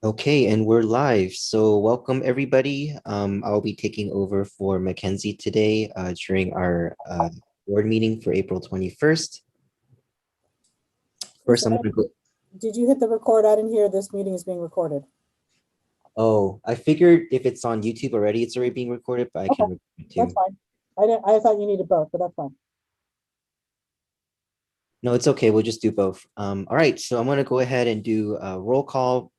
Okay, and we're live. So welcome everybody. I'll be taking over for Mackenzie today during our board meeting for April 21st. First, I'm going to go. Did you hit the record? I didn't hear this meeting is being recorded. Oh, I figured if it's on YouTube already, it's already being recorded, but I can record it That's too. fine. I thought you needed both, but that's fine. No, it's okay. We'll just do both. All right, so I'm going to go ahead and do a roll call.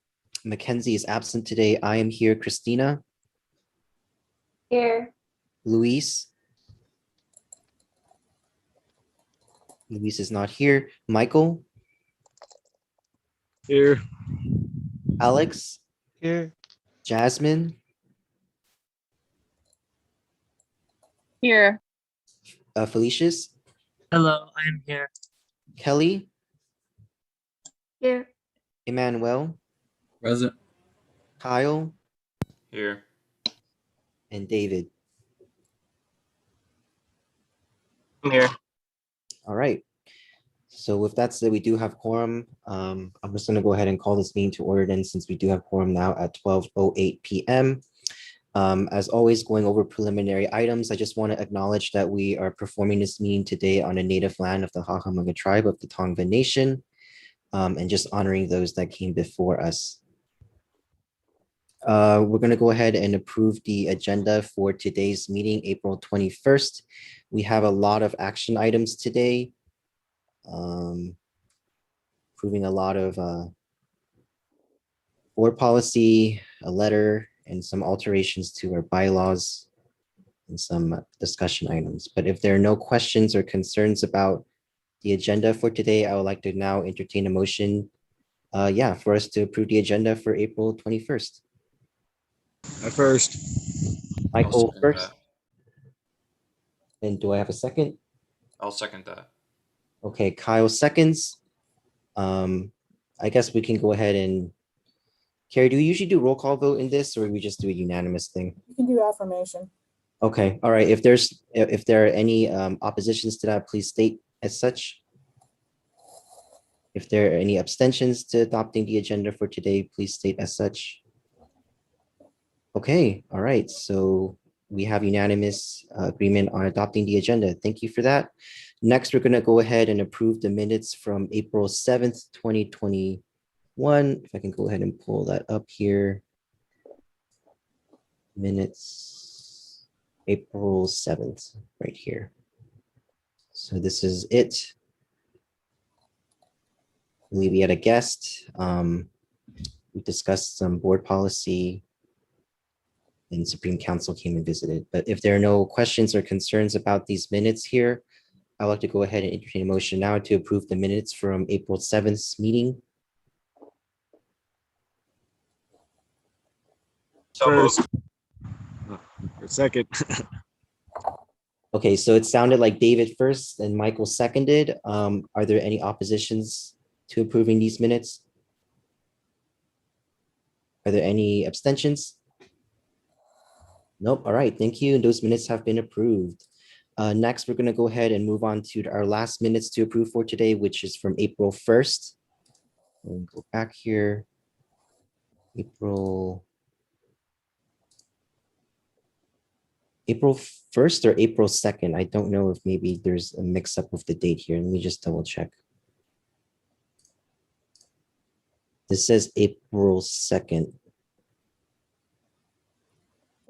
Mackenzie is absent today. I am here. Christina, Here. Luis. Luis is not here. Michael, Here. Alex, Here. Jasmine, Here. Felicius, Hello, I am here. Kelly, Here. Emmanuel, Present. Kyle, Here. and David. I'm here. All right. So with that said, we do have quorum. I'm just going to go ahead and call this meeting to order then, since we do have quorum now at 12:08 p.m. As always, going over preliminary items, I just want to acknowledge that we are performing this meeting today on a native land of the Hahamanga tribe of the Tongva Nation, and just honoring those that came before us. We're going to go ahead and approve the agenda for today's meeting, April 21st. We have a lot of action items today. Approving a lot of board policy, a letter, and some alterations to our bylaws and some discussion items. But if there are no questions or concerns about the agenda for today, I would like to now entertain a motion for us to approve the agenda for April 21st. At first. Michael first. And do I have a second? I'll second that. Okay, Kyle seconds. I guess we can go ahead and Carrie, do we usually do roll call vote in this, or we just do a unanimous thing? You can do affirmation. Okay, all right. If there are any oppositions to that, please state as such. If there are any abstentions to adopting the agenda for today, please state as such. Okay, all right. So we have unanimous agreement on adopting the agenda. Thank you for that. Next, we're going to go ahead and approve the minutes from April 7th, 2021. If I can go ahead and pull that up here. Minutes, April 7th, right here. So this is it. I believe we had a guest. We discussed some board policy, and Supreme Council came and visited. But if there are no questions or concerns about these minutes here, I'd like to go ahead and entertain a motion now to approve the minutes from April 7th meeting. First. Or second. Okay, so it sounded like David first and Michael seconded. Are there any oppositions to approving these minutes? Are there any abstentions? Nope. All right, thank you. Those minutes have been approved. Next, we're going to go ahead and move on to our last minutes to approve for today, which is from April 1st. We'll go back here. April 1st or April 2nd. I don't know if maybe there's a mix up with the date here. Let me just double check. This says April 2nd.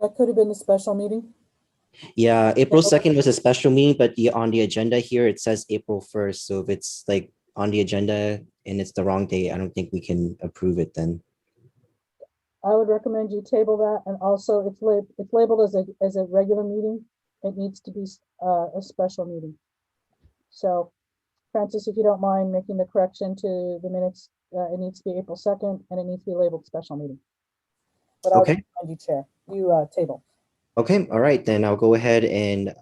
That could have been the special meeting. Yeah, April 2nd was a special meeting, but on the agenda here, it says April 1st. So if it's like on the agenda and it's the wrong date, I don't think we can approve it then. I would recommend you table that, and also it's labeled as a regular meeting. It needs to be a special meeting. So, Francis, if you don't mind making the correction to the minutes, it needs to be April 2nd, and it needs to be labeled special meeting. But I'll Okay. recommend you table. Okay, all right, then I'll go ahead and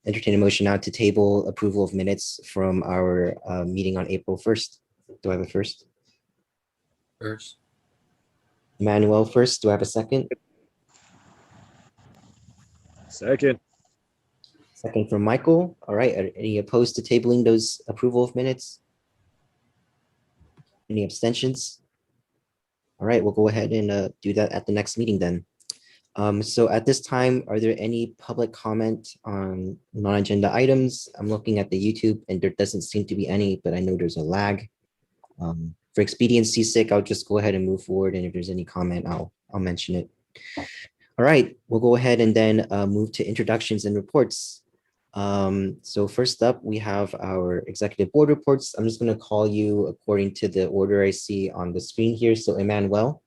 entertain a motion now to table approval of minutes from our meeting on April 1st. Do I have a first? First. Emmanuel first. Do I have a second? Second. Second from Michael. All right, are any opposed to tabling those approval of minutes? Any abstentions? All right, we'll go ahead and do that at the next meeting then. So at this time, are there any public comment on non-agenda items? I'm looking at the YouTube and there doesn't seem to be any, but I know there's a lag. For expediency's sake, I'll just go ahead and move forward. And if there's any comment, I'll mention it. All right, we'll go ahead and then move to introductions and reports. So first up, we have our executive board reports. I'm just going to call you according to the order I see on the screen here. So Emmanuel.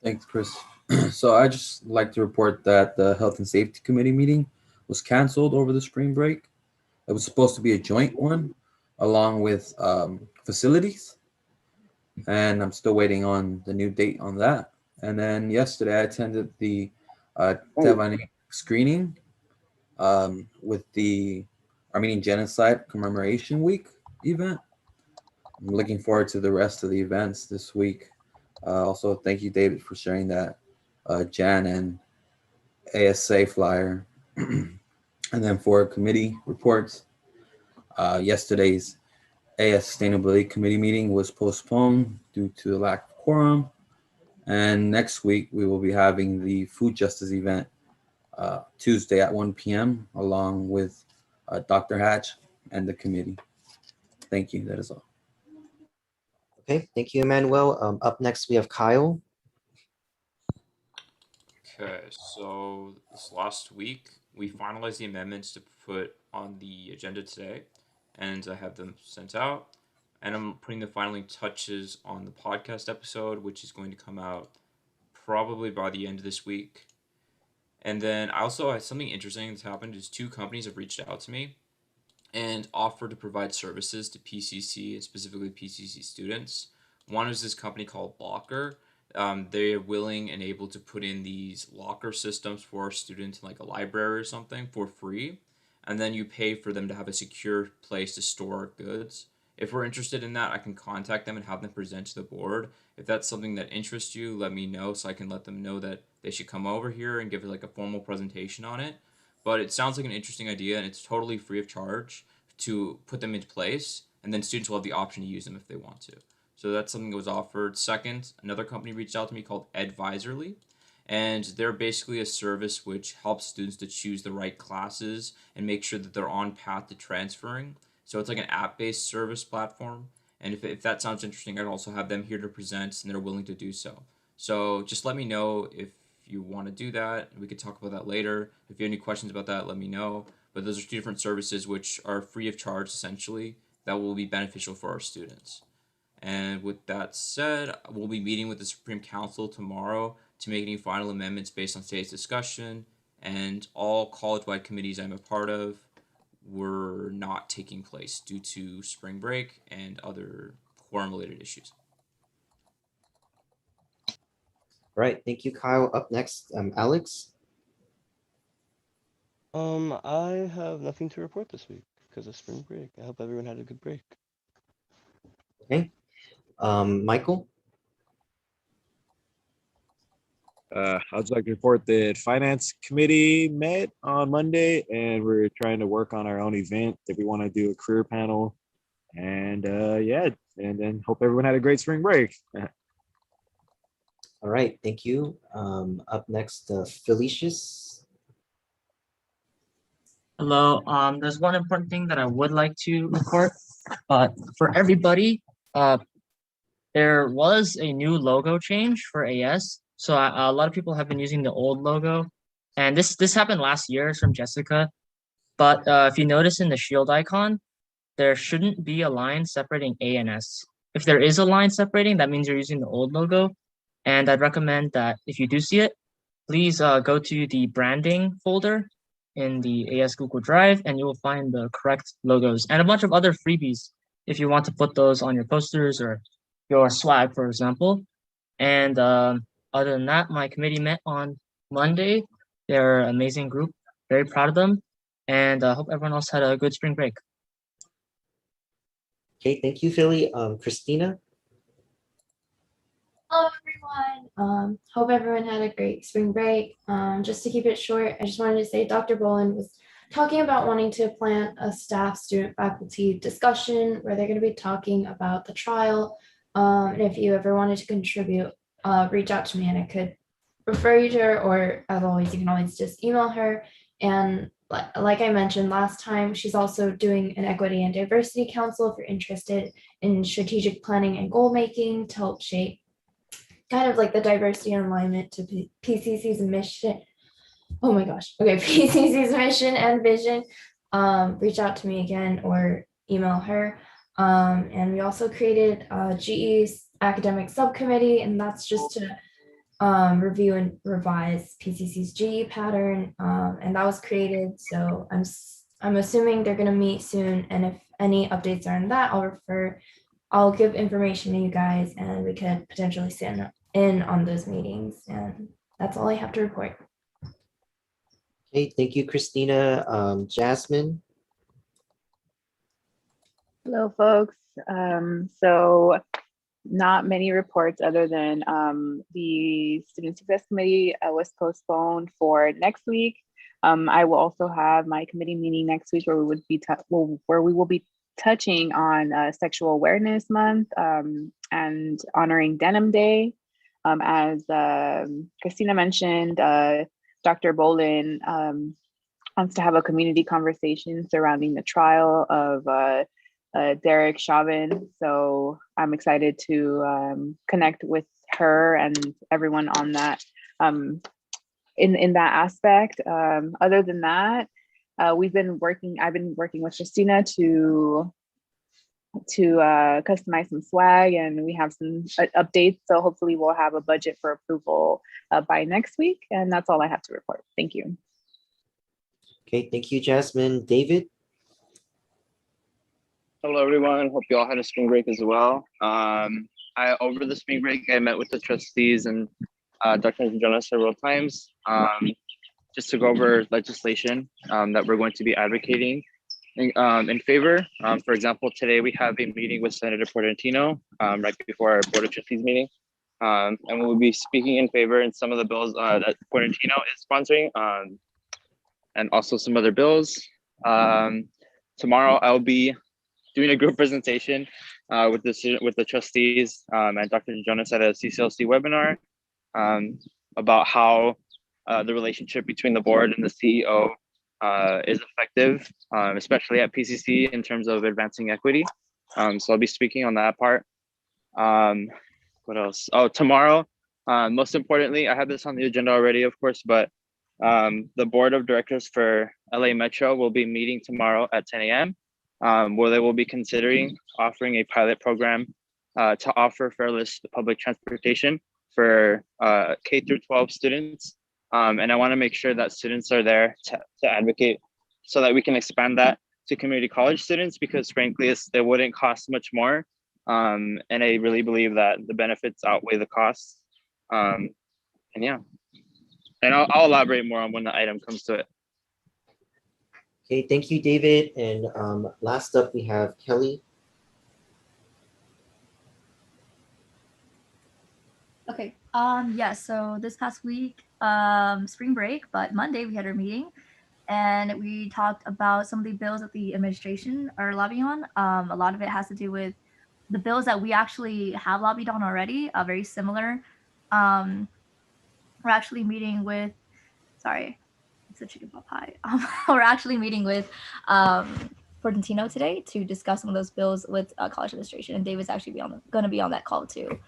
Thanks, Chris. So I just like to report that the Health and Safety Committee meeting was canceled over the spring break. It was supposed to be a joint one along with facilities. And I'm still waiting on the new date on that. And then yesterday I attended the Tevani screening with the Armenian Genocide Commemoration Week event. I'm looking forward to the rest of the events this week. Also, thank you, David, for sharing that Jan and ASA flyer. And then for committee reports, yesterday's AS Sustainability Committee meeting was postponed due to the lack of quorum. And next week, we will be having the food justice event Tuesday at 1 p.m. along with Dr. Hatch and the committee. Thank you. That is all. Okay, thank you, Emmanuel. Up next, we have Kyle. Okay, so this last week, we finalized the amendments to put on the agenda today, and I have them sent out. And I'm putting the final touches on the podcast episode, which is going to come out probably by the end of this week. And then I also had something interesting that's happened is 2 companies have reached out to me and offered to provide services to PCC and specifically PCC students. One is this company called Locker. They are willing and able to put in these locker systems for our students in like a library or something for free. And then you pay for them to have a secure place to store our goods. If we're interested in that, I can contact them and have them present to the board. If that's something that interests you, let me know so I can let them know that they should come over here and give like a formal presentation on it. But it sounds like an interesting idea, and it's totally free of charge to put them into place, and then students will have the option to use them if they want to. So that's something that was offered. Second, another company reached out to me called Advisorly, and they're basically a service which helps students to choose the right classes and make sure that they're on path to transferring. So it's like an app-based service platform, and if that sounds interesting, I'd also have them here to present, and they're willing to do so. So just let me know if you want to do that. We could talk about that later. If you have any questions about that, let me know. But those are 2 different services which are free of charge, essentially, that will be beneficial for our students. And with that said, we'll be meeting with the Supreme Council tomorrow to make any final amendments based on today's discussion. And all college-wide committees I'm a part of were not taking place due to spring break and other quorum-related issues. Right, thank you, Kyle. Up next, Alex. I have nothing to report this week because of spring break. I hope everyone had a good break. Okay. Michael. I'd just like to report that Finance Committee met on Monday, and we're trying to work on our own event that we want to do a career panel. And yeah, and then hope everyone had a great spring break. All right, thank you. Up next, Felicius. Hello. There's one important thing that I would like to report. For everybody, there was a new logo change for AS. So a lot of people have been using the old logo, and this happened last year. It's from Jessica. But if you notice in the shield icon, there shouldn't be a line separating A and S. If there is a line separating, that means you're using the old logo. And I'd recommend that if you do see it, please go to the branding folder in the AS Google Drive, and you will find the correct logos and a bunch of other freebies if you want to put those on your posters or your swag, for example. And other than that, my committee met on Monday. They're an amazing group, very proud of them, and I hope everyone else had a good spring break. Okay, thank you, Philly. Christina. Hello, everyone. Hope everyone had a great spring break. Just to keep it short, I just wanted to say Dr. Boland was talking about wanting to plan a staff, student, faculty discussion where they're going to be talking about the trial And if you ever wanted to contribute, reach out to me and I could refer you to her, or as always, you can always just email her. And like I mentioned last time, she's also doing an equity and diversity council if you're interested in strategic planning and goal making to help shape kind of like the diversity and alignment to PCC's mission. Oh my gosh. Okay, PCC's mission and vision. Reach out to me again or email her. And we also created a GE's academic subcommittee, and that's just to review and revise PCC's GE pattern, and that was created. So I'm assuming they're going to meet soon, and if any updates are on that, I'll give information to you guys, and we could potentially sit in on those meetings. And that's all I have to report. Okay, thank you, Christina. Jasmine. Hello, folks. So not many reports other than the Student Success Committee was postponed for next week. I will also have my committee meeting next week where we would be where we will be touching on Sexual Awareness Month and honoring Denim Day. As Christina mentioned, Dr. Bolin wants to have a community conversation surrounding the trial of Derek Chauvin. So I'm excited to connect with her and everyone on that in that aspect. Other than that, I've been working with Christina to customize some swag, and we have some updates. So hopefully we'll have a budget for approval by next week. And that's all I have to report. Thank you. Okay, thank you, Jasmine. David. Hello, everyone. Hope you all had a spring break as well. Over the spring break, I met with the trustees and Dr. Jonas several times just to go over legislation that we're going to be advocating in favor. For example, today we have a meeting with Senator Portantino right before our Board of Trustees meeting. And we'll be speaking in favor in some of the bills that Portantino is sponsoring and also some other bills. Tomorrow, I'll be doing a group presentation with the trustees and Dr. Jonas at a CCLC webinar about how the relationship between the board and the CEO is effective, especially at PCC in terms of advancing equity. So I'll be speaking on that part. What else? Oh, tomorrow, most importantly, I have this on the agenda already, of course, but the board of directors for LA Metro will be meeting tomorrow at 10 a.m. Where they will be considering offering a pilot program to offer fairless public transportation for K through 12 students. And I want to make sure that students are there to advocate so that we can expand that to community college students, because frankly, it wouldn't cost much more. And I really believe that the benefits outweigh the costs. And yeah, and I'll elaborate more on when the item comes to it. Okay, thank you, David. And last up, we have Kelly. Okay, yeah, so this past week, spring break, but Monday we had our meeting and we talked about some of the bills that the administration are lobbying on. A lot of it has to do with the bills that we actually have lobbied on already, very similar. We're actually meeting with, sorry, it's a chicken pot pie. We're actually meeting with Portantino today to discuss some of those bills with college administration, and David's actually going to be on that call too.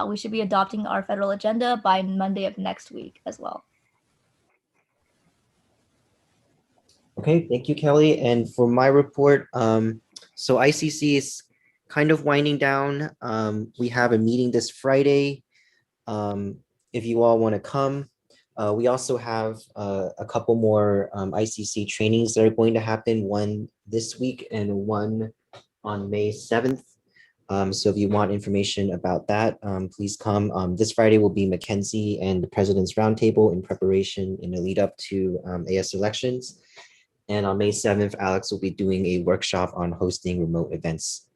We should be adopting our federal agenda by Monday of next week as well. Okay, thank you, Kelly. And for my report, so ICC is kind of winding down. We have a meeting this Friday. If you all want to come. We also have a couple more ICC trainings that are going to happen, one this week and one on May 7th. So if you want information about that, please come. This Friday will be Mackenzie and the President's Roundtable in preparation in the lead up to AS elections. And on May 7th, Alex will be doing a workshop on hosting remote events.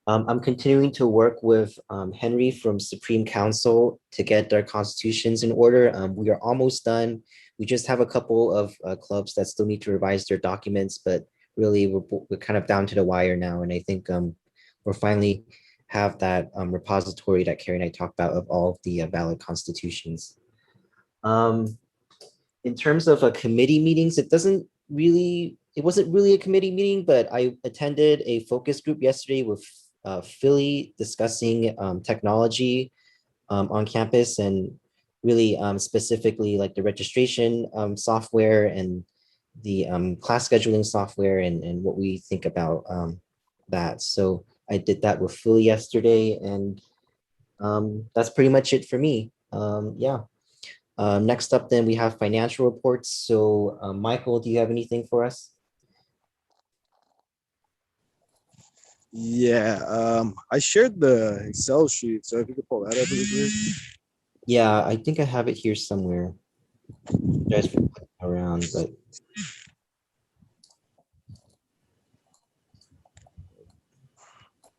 I'm continuing to work with Henry from Supreme Council to get their constitutions in order. We are almost done. We just have a couple of clubs that still need to revise their documents, but really we're kind of down to the wire now. And I think we're finally have that repository that Carrie and I talked about of all of the valid constitutions. In terms of committee meetings, it wasn't really a committee meeting, but I attended a focus group yesterday with Philly discussing technology on campus, and really specifically like the registration software and the class scheduling software, and what we think about that. So I did that with Philly yesterday, and that's pretty much it for me. Yeah. Next up, then we have financial reports. So Michael, do you have anything for us? Yeah, I shared the Excel sheet, so if you could pull that up really quick. Yeah, I think I have it here somewhere. Guys for clicking around, but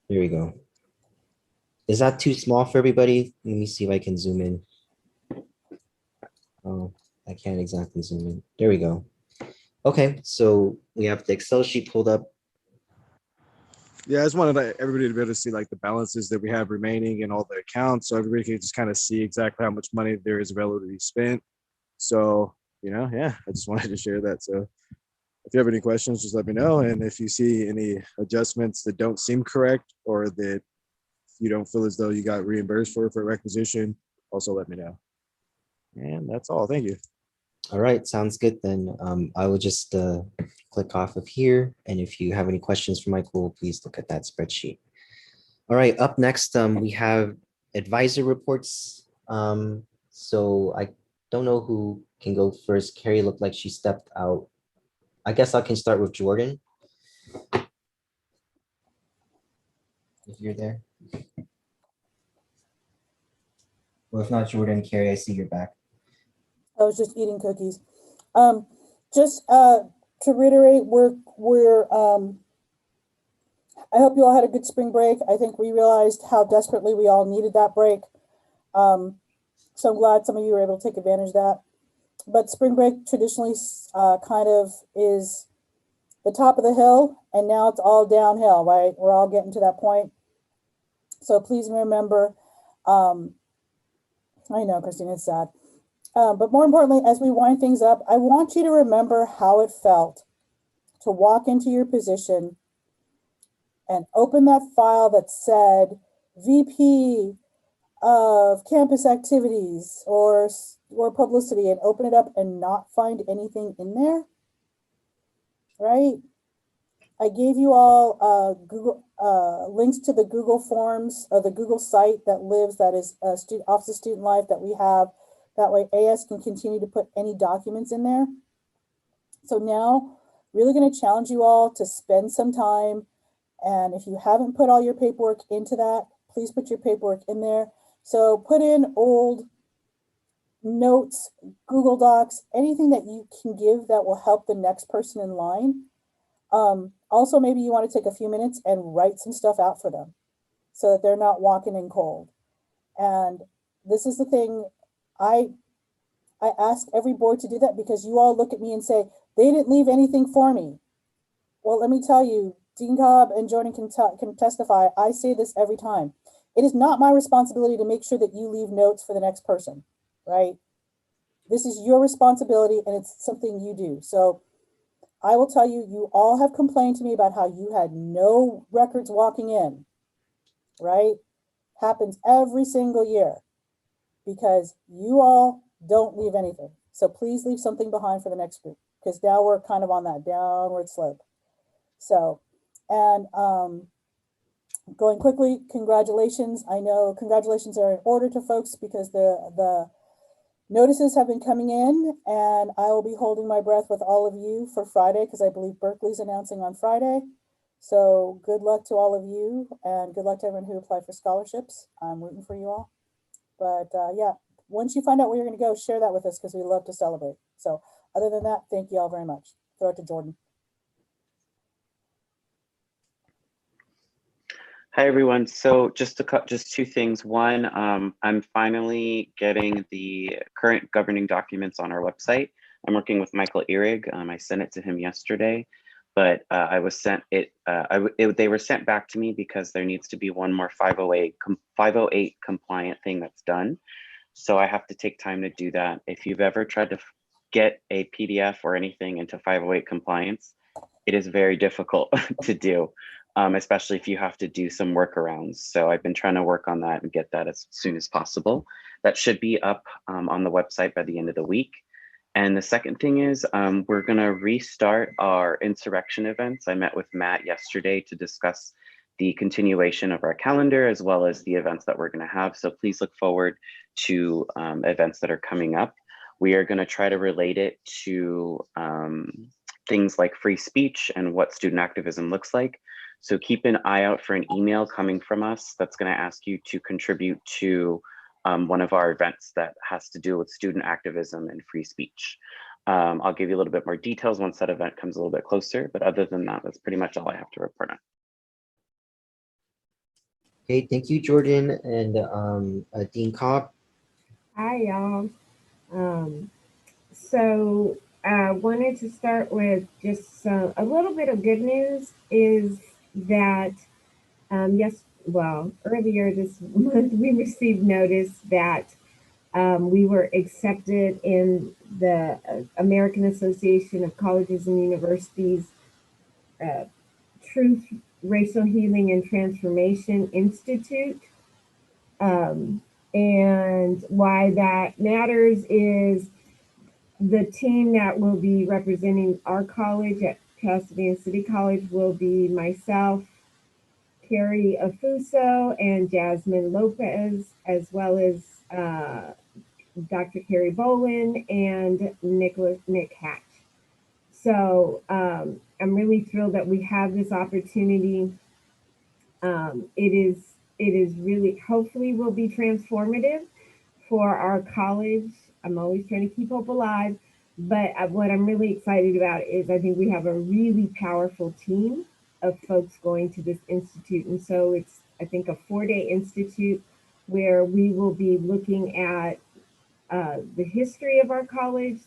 here we go. Is that too small for everybody? Let me see if I can zoom in. Oh, I can't exactly zoom in. There we go. Okay, so we have the Excel sheet pulled up. Yeah, I just wanted everybody to be able to see like the balances that we have remaining in all the accounts, so everybody can just kind of see exactly how much money there is available to be spent. So, yeah, I just wanted to share that. So if you have any questions, just let me know. And if you see any adjustments that don't seem correct, or that you don't feel as though you got reimbursed for requisition, also let me know. And that's all. Thank you. All right, sounds good then. I will just click off of here. And if you have any questions for Michael, please look at that spreadsheet. All right, up next, we have advisor reports. So I don't know who can go first. Carrie looked like she stepped out. I guess I can start with Jordan. If you're there. Well, if not Jordan, Carrie, I see you're back. I was just eating cookies. Just to reiterate, I hope you all had a good spring break. I think we realized how desperately we all needed that break. So I'm glad some of you were able to take advantage of that. But spring break traditionally kind of is the top of the hill, and now it's all downhill, right? We're all getting to that point. So please remember, I know, Christine, it's sad. But more importantly, as we wind things up, I want you to remember how it felt to walk into your position and open that file that said VP of campus activities or publicity, and open it up and not find anything in there, right? I gave you all Google links to the Google Forms, or the Google site that is Office of Student Life that we have. That way AS can continue to put any documents in there. So now, really going to challenge you all to spend some time. And if you haven't put all your paperwork into that, please put your paperwork in there. So put in old notes, Google Docs, anything that you can give that will help the next person in line. Also, maybe you want to take a few minutes and write some stuff out for them so that they're not walking in cold. And this is the thing, I ask every board to do that, because you all look at me and say, they didn't leave anything for me. Well, let me tell you, Dean Cobb and Jordan can testify. I say this every time. It is not my responsibility to make sure that you leave notes for the next person, right? This is your responsibility, and it's something you do. So I will tell you, you all have complained to me about how you had no records walking in, right? Happens every single year because you all don't leave anything. So please leave something behind for the next group, because now we're kind of on that downward slope. So, and going quickly, congratulations. I know congratulations are in order to folks because the notices have been coming in, and I will be holding my breath with all of you for Friday, because I believe Berkeley's announcing on Friday. So good luck to all of you, and good luck to everyone who applied for scholarships. I'm rooting for you all. But yeah, once you find out where you're going to go, share that with us, because we love to celebrate. So other than that, thank you all very much. Throw it to Jordan. Hi, everyone. So just two things. One, I'm finally getting the current governing documents on our website. I'm working with Michael Ehrig. I sent it to him yesterday. but I was sent it, they were sent back to me because there needs to be one more 508 compliant thing that's done. So I have to take time to do that. If you've ever tried to get a PDF or anything into 508 compliance, it is very difficult to do, especially if you have to do some workarounds. So I've been trying to work on that and get that as soon as possible. That should be up on the website by the end of the week. And the second thing is we're gonna restart our insurrection events. I met with Matt yesterday to discuss the continuation of our calendar as well as the events that we're gonna have. So please look forward to events that are coming up. We are gonna try to relate it to things like free speech and what student activism looks like. So keep an eye out for an email coming from us that's gonna ask you to contribute to one of our events that has to do with student activism and free speech. I'll give you a little bit more details once that event comes a little bit closer, but other than that, that's pretty much all I have to report on. Okay, thank you, Jordan and Dean Cobb. Hi, y'all. So I wanted to start with just a little bit of good news is that earlier this month we received notice that we were accepted in the American Association of Colleges and Universities Truth, Racial Healing and Transformation Institute. And why that matters is the team that will be representing our college at Pasadena City College will be myself, Carrie Afuso, and Jasmine Lopez, as well as Dr. Carrie Bolin and Nick Hatch. So I'm really thrilled that we have this opportunity. It is really, hopefully will be transformative for our college. I'm always trying to keep hope alive, but what I'm really excited about is I think we have a really powerful team of folks going to this institute. And so it's, I think, a 4-day institute where we will be looking at the history of our college,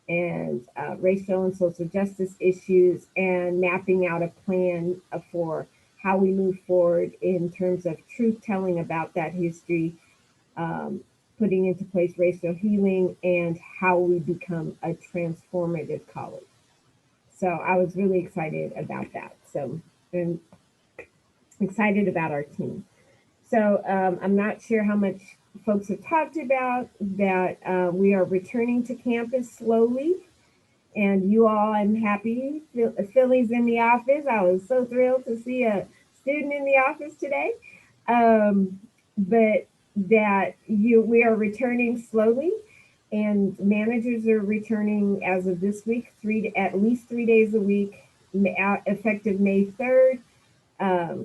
and racial and social justice issues, and mapping out a plan for how we move forward in terms of truth telling about that history, putting into place racial healing, and how we become a transformative college. So I was really excited about that. So I'm excited about our team. So I'm not sure how much folks have talked about that we are returning to campus slowly. And you all, I'm happy. Philly's in the office. I was so thrilled to see a student in the office today. But that we are returning slowly, and managers are returning as of this week, at least 3 days a week, effective May 3rd.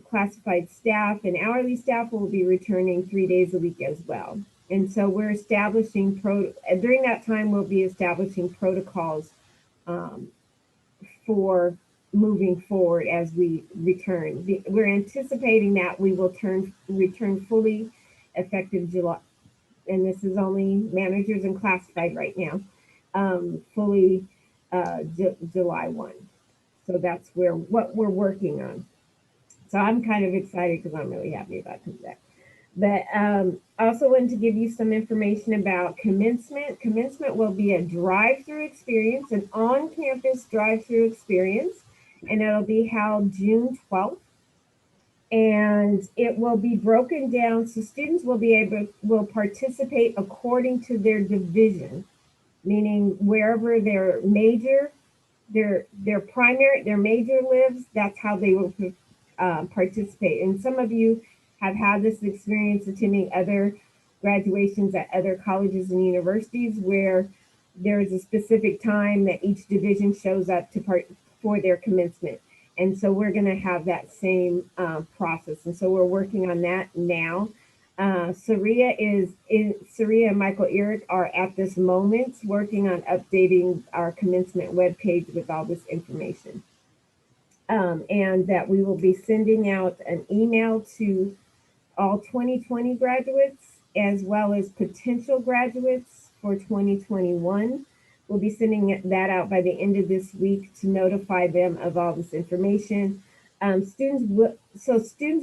Classified staff and hourly staff will be returning 3 days a week as well. And so we're establishing, during that time, we'll be establishing protocols for moving forward as we return. We're anticipating that we will return fully effective July, and this is only managers and classified right now, fully July 1. So that's what we're working on. So I'm kind of excited because I'm really happy about that. But I also wanted to give you some information about commencement. Commencement will be a drive-through experience, an on-campus drive-through experience, and it'll be held June 12th. And it will be broken down, so students will participate according to their division, meaning wherever their major lives, that's how they will participate. And some of you have had this experience attending other graduations at other colleges and universities where there's a specific time that each division shows up for their commencement. And so we're going to have that same process. And so we're working on that now. Saria and Michael Eric are at this moment working on updating our commencement webpage with all this information. And that we will be sending out an email to all 2020 graduates as well as potential graduates for 2021 We'll be sending that out by the end of this week to notify them of all this information. Students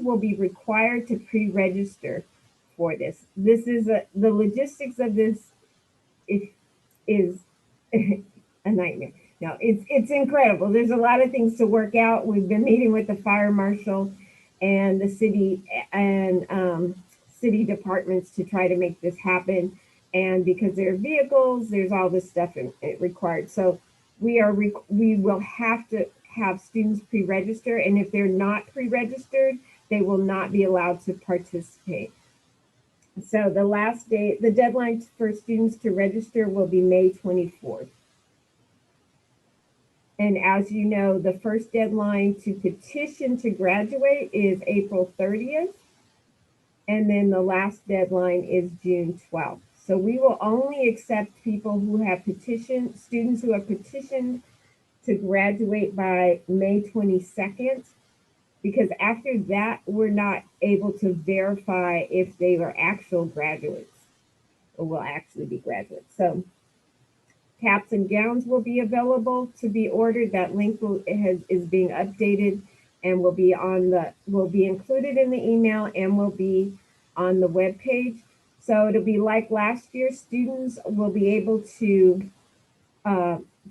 will be required to pre-register for this. This is the logistics of this is a nightmare. No, it's incredible. There's a lot of things to work out. We've been meeting with the fire marshal and the city and city departments to try to make this happen. And because there are vehicles, there's all this stuff required. So we will have to have students pre-register, and if they're not pre-registered, they will not be allowed to participate. So the deadline for students to register will be May 24th. And as you know, the first deadline to petition to graduate is April 30th. And then the last deadline is June 12th. So we will only accept people who have students who have petitioned to graduate by May 22nd, because after that, we're not able to verify if they are actual graduates or will actually be graduates. So caps and gowns will be available to be ordered. That link is being updated and will be included in the email and will be on the webpage. So it'll be like last year. Students will be able to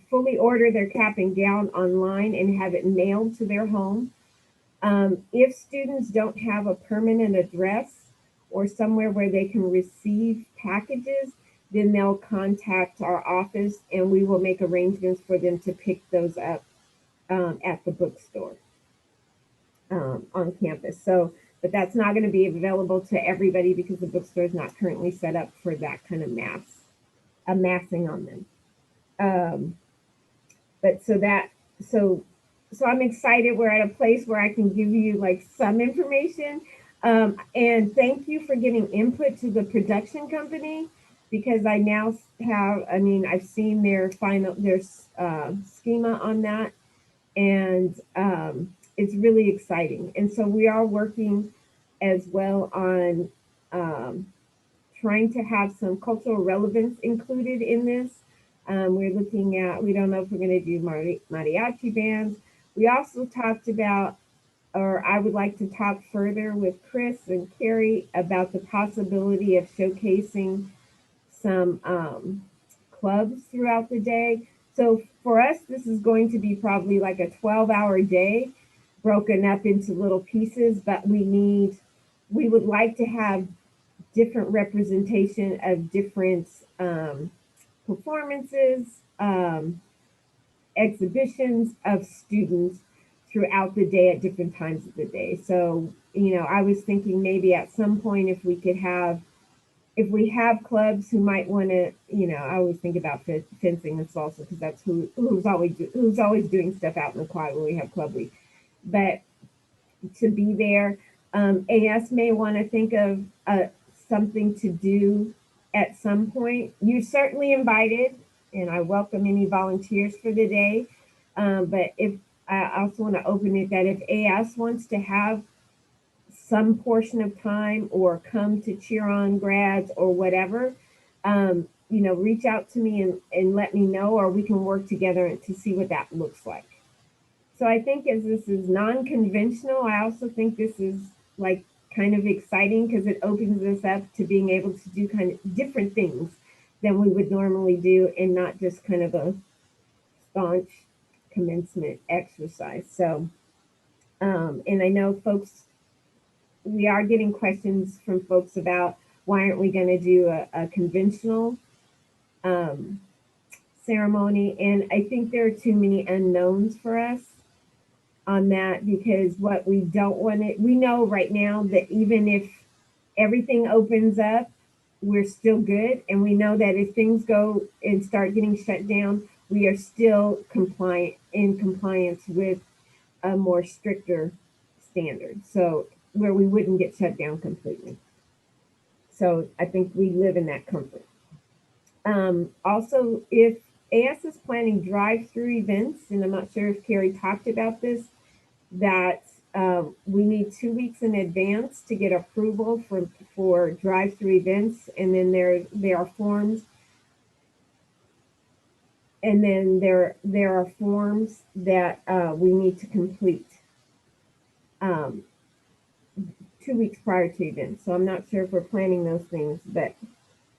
fully order their cap and gown online and have it mailed to their home. If students don't have a permanent address or somewhere where they can receive packages, then they'll contact our office and we will make arrangements for them to pick those up at the bookstore on campus. So, but that's not going to be available to everybody because the bookstore is not currently set up for that kind of massing on them. So I'm excited. We're at a place where I can give you like some information. And thank you for giving input to the production company, because I now have, I've seen their schema on that, and it's really exciting. And so we are working as well on trying to have some cultural relevance included in this. We're looking at, we don't know if we're going to do mariachi bands. We also talked about, or I would like to talk further with Chris and Carrie about the possibility of showcasing some clubs throughout the day. So for us, this is going to be probably like a 12-hour day broken up into little pieces, but we would like to have different representation of different performances, exhibitions of students throughout the day at different times of the day. So, I was thinking maybe at some point if we have clubs who might want to, I always think about fencing and salsa because that's who's always doing stuff out in the quad when we have club week. But to be there, AS may want to think of something to do at some point. You're certainly invited, and I welcome any volunteers for the day. But if I also want to open it that if AS wants to have some portion of time or come to cheer on grads or whatever, reach out to me and let me know, or we can work together to see what that looks like. So I think as this is non-conventional, I also think this is like kind of exciting because it opens us up to being able to do kind of different things than we would normally do and not just kind of a staunch commencement exercise. So, and I know we are getting questions from folks about why aren't we going to do a conventional ceremony? And I think there are too many unknowns for us on that, because what we don't want to, we know right now that even if everything opens up, we're still good. And we know that if things go and start getting shut down, we are still in compliance with a more stricter standard. So where we wouldn't get shut down completely. So I think we live in that comfort. Also, if AS is planning drive-through events, and I'm not sure if Carrie talked about this, that we need 2 weeks in advance to get approval for drive-through events. And then there are forms And then there are forms that we need to complete 2 weeks prior to events. So I'm not sure if we're planning those things, but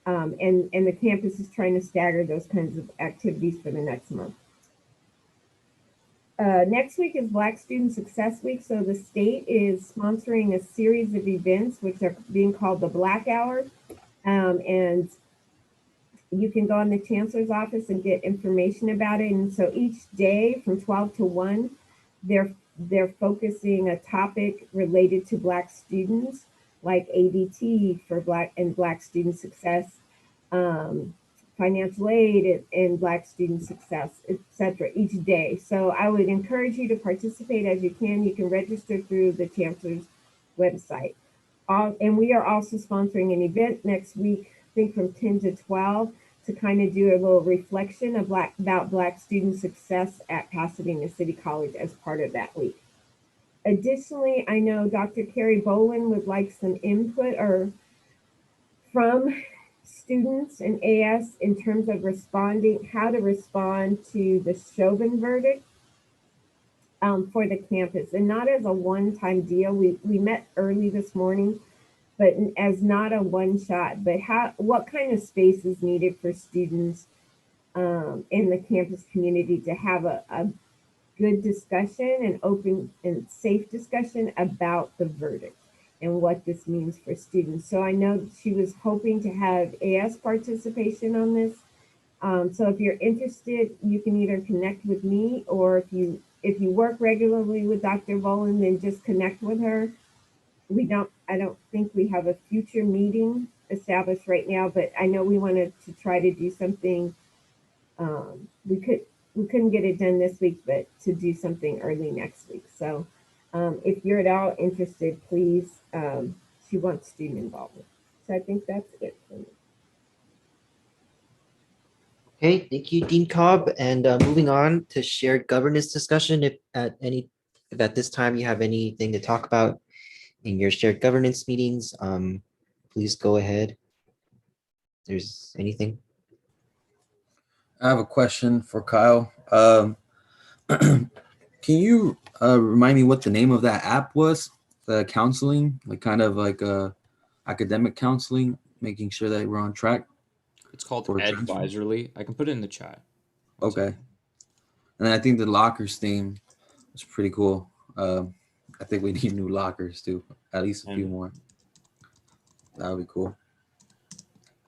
and the campus is trying to stagger those kinds of activities for the next month. Next week is Black Student Success Week. So the state is sponsoring a series of events, which are being called the Black Hour. And you can go in the chancellor's office and get information about it. And so each day from 12 to 1, they're focusing a topic related to Black students, like ADT for Black student success, financial aid and Black student success, etc. each day. So I would encourage you to participate as you can. You can register through the chancellor's website. And we are also sponsoring an event next week, I think from 10 to 12, to kind of do a little reflection of about Black student success at Pasadena City College as part of that week. Additionally, I know Dr. Carrie Boland would like some input from students and AS in terms of how to respond to the Chauvin verdict for the campus, and not as a one-time deal. We met early this morning, but as not a one-shot, but what kind of space is needed for students in the campus community to have a good discussion and open and safe discussion about the verdict and what this means for students. So I know she was hoping to have AS participation on this. So if you're interested, you can either connect with me, or if you work regularly with Dr. Boland, then just connect with her. I don't think we have a future meeting established right now, but I know we wanted to try to do something. We couldn't get it done this week, but to do something early next week. So if you're at all interested, please, she wants student involvement. So I think that's it for me. Okay, thank you, Dean Cobb. And moving on to shared governance discussion. If at this time you have anything to talk about in your shared governance meetings, please go ahead. If there's anything. I have a question for Kyle. Can you remind me what the name of that app was? The counseling, like kind of like academic counseling, making sure that we're on track. It's called Advisorly. I can put it in the chat. Okay. And then I think the lockers theme is pretty cool. I think we need new lockers too, at least a few more. That would be cool.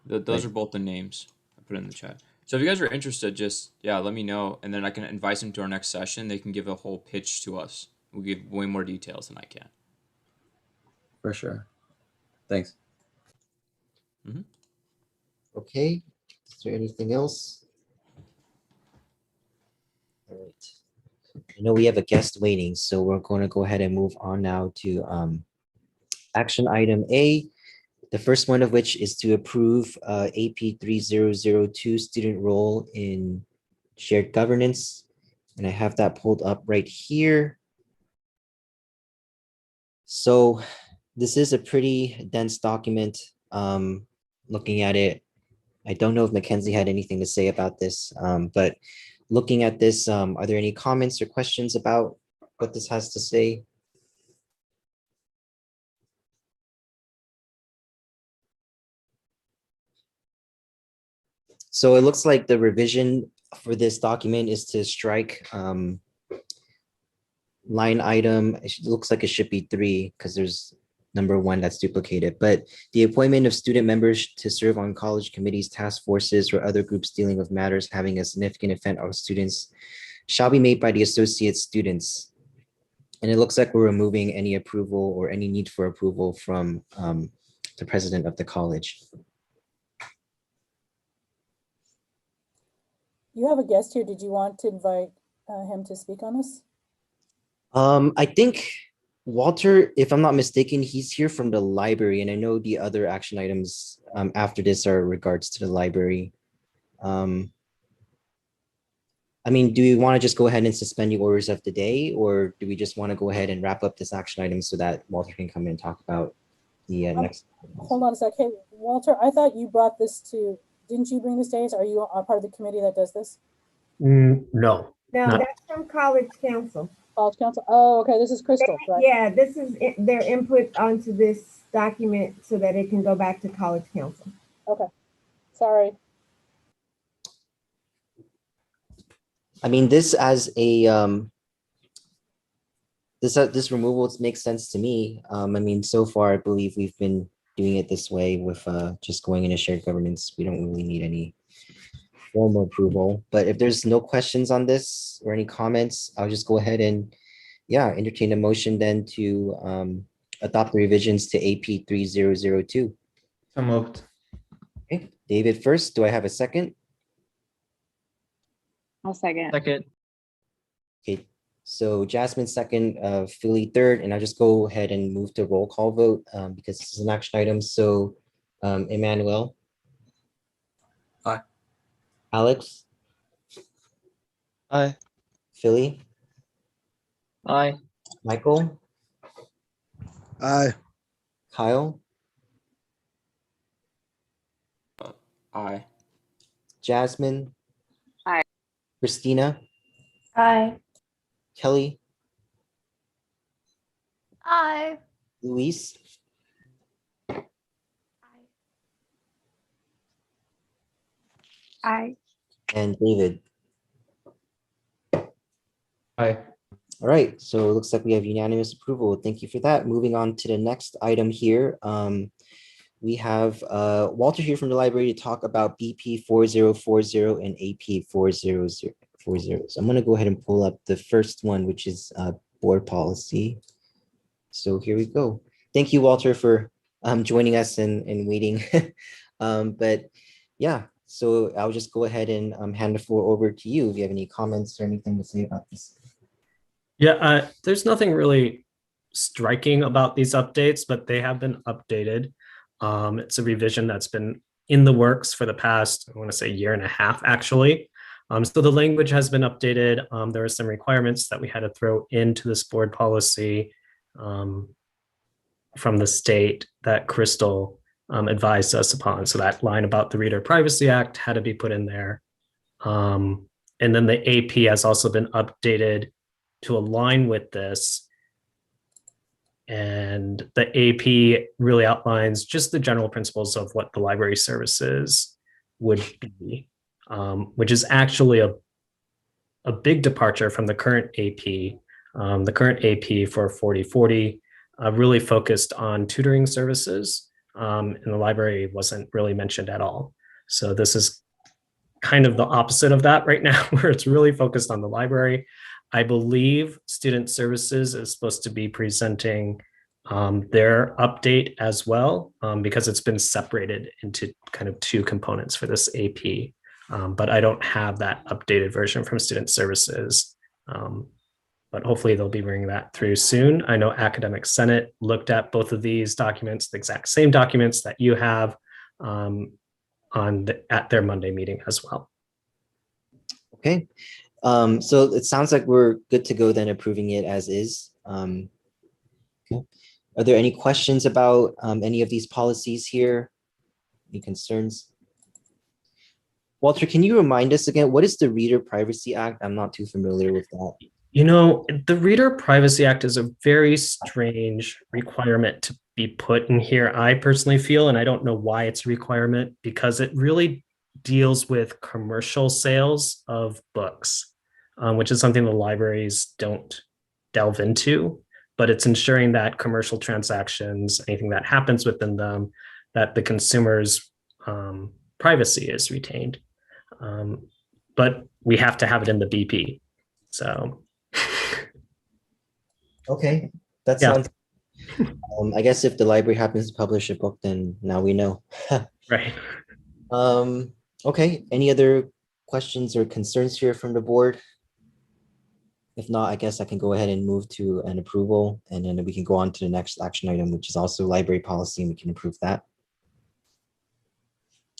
Those are both the names. I put it in the chat. So if you guys are interested, just, let me know. And then I can invite them to our next session. They can give a whole pitch to us. We'll give way more details than I can. For sure. Thanks. Mm-hmm. Okay. Is there anything else? All right. I know we have a guest waiting, so we're going to go ahead and move on now to action item A. The first one of which is to approve AP 3002 student role in shared governance. And I have that pulled up right here. So this is a pretty dense document. Looking at it, I don't know if Mackenzie had anything to say about this, but looking at this, are there any comments or questions about what this has to say? So it looks like the revision for this document is to strike line item. It looks like it should be 3 because there's number 1 that's duplicated. But the appointment of student members to serve on college committees, task forces, or other groups dealing with matters having a significant effect on students shall be made by the associate students. And it looks like we're removing any approval or any need for approval from the president of the college. You have a guest here. Did you want to invite him to speak on this? I think Walter, if I'm not mistaken, he's here from the library, and I know the other action items after this are regards to the library. I mean, do we want to just go ahead and suspend the orders of the day, or do we just want to go ahead and wrap up this action item so that Walter can come in and talk about the next? Hold on a sec. Hey, Walter, I thought you brought this to, didn't you bring this to AS? Are you a part of the committee that does this? No, No, not, that's from College Council. College Council, oh, okay, this is Crystal, right? Yeah, this is their input onto this document so that it can go back to College Council. Okay, sorry. I mean, this as a this removal makes sense to me. I mean, so far, I believe we've been doing it this way with just going into shared governance. We don't really need any formal approval. But if there's no questions on this or any comments, I'll just go ahead and entertain a motion then to adopt the revisions to AP 3002. So moved. Okay, David first. Do I have a second? I'll second. Second. Okay, so Jasmine second, Philly third, and I'll just go ahead and move to roll call vote because this is an action item. So Emmanuel. Aye. Alex. Aye. Philly. Aye. Michael. Aye. Kyle. Aye. Jasmine. Aye. Christina. Aye. Kelly. Aye. Luis. Aye. And David. Aye. All right, so it looks like we have unanimous approval. Thank you for that. Moving on to the next item here. We have Walter here from the library to talk about BP 4040 and AP 4040. So I'm going to go ahead and pull up the first one, which is board policy. So here we go. Thank you, Walter, for joining us and waiting. But yeah, so I'll just go ahead and hand the floor over to you if you have any comments or anything to say about this. yeah, there's nothing really striking about these updates, but they have been updated. It's a revision that's been in the works for the past, I want to say, year and a half, actually. So the language has been updated. There are some requirements that we had to throw into this board policy from the state that Crystal advised us upon. So that line about the Reader Privacy Act had to be put in there. And then the AP has also been updated to align with this. And the AP really outlines just the general principles of what the library services would be, which is actually a big departure from the current AP. The current AP for 4040 really focused on tutoring services, and the library wasn't really mentioned at all. So this is kind of the opposite of that right now, where it's really focused on the library. I believe Student Services is supposed to be presenting their update as well, because it's been separated into kind of two components for this AP. But I don't have that updated version from Student Services. But hopefully they'll be bringing that through soon. I know Academic Senate looked at both of these documents, the exact same documents that you have at their Monday meeting as well. Okay, so it sounds like we're good to go then, approving it as is. Okay. Are there any questions about any of these policies here? Any concerns? Walter, can you remind us again, what is the Reader Privacy Act? I'm not too familiar with that. You know, the Reader Privacy Act is a very strange requirement to be put in here, I personally feel, and I don't know why it's a requirement, because it really deals with commercial sales of books, which is something the libraries don't delve into, but it's ensuring that commercial transactions, anything that happens within them, that the consumer's privacy is retained. But we have to have it in the BP, so. Okay, that sounds, I guess if the library happens to publish a book, then now we know. Right. Okay, any other questions or concerns here from the board? If not, I guess I can go ahead and move to an approval, and then we can go on to the next action item, which is also library policy, and we can approve that.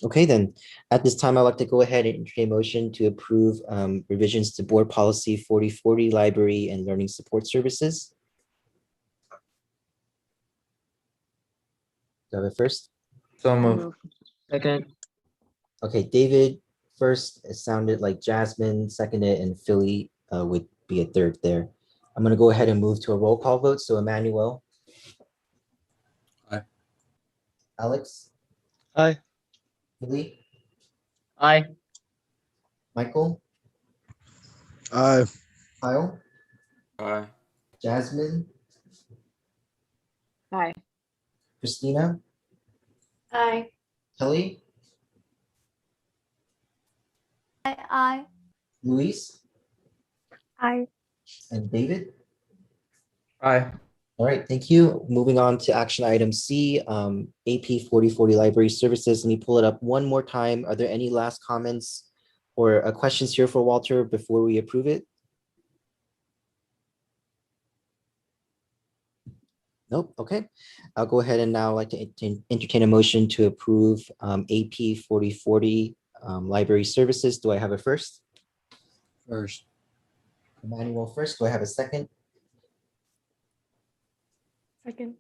Okay, then at this time, I'd like to go ahead and entertain a motion to approve revisions to board policy 4040, library and learning support services. Do I have it first? So moved. Second. Okay, David first. It sounded like Jasmine seconded and Philly would be a third there. I'm going to go ahead and move to a roll call vote. So Emmanuel. Aye. Alex. Aye. Philly. Aye. Michael. Aye. Kyle. Aye. Jasmine. Aye. Christina. Aye. Kelly. Aye. Luis. Aye. And David. Aye. All right, thank you. Moving on to action item C, AP 4040 Library Services. Let me pull it up one more time. Are there any last comments or questions here for Walter before we approve it? Nope, okay. I'll go ahead and now like to entertain a motion to approve AP 4040 Library Services. Do I have a first? First. Emmanuel first. Do I have a second? Second.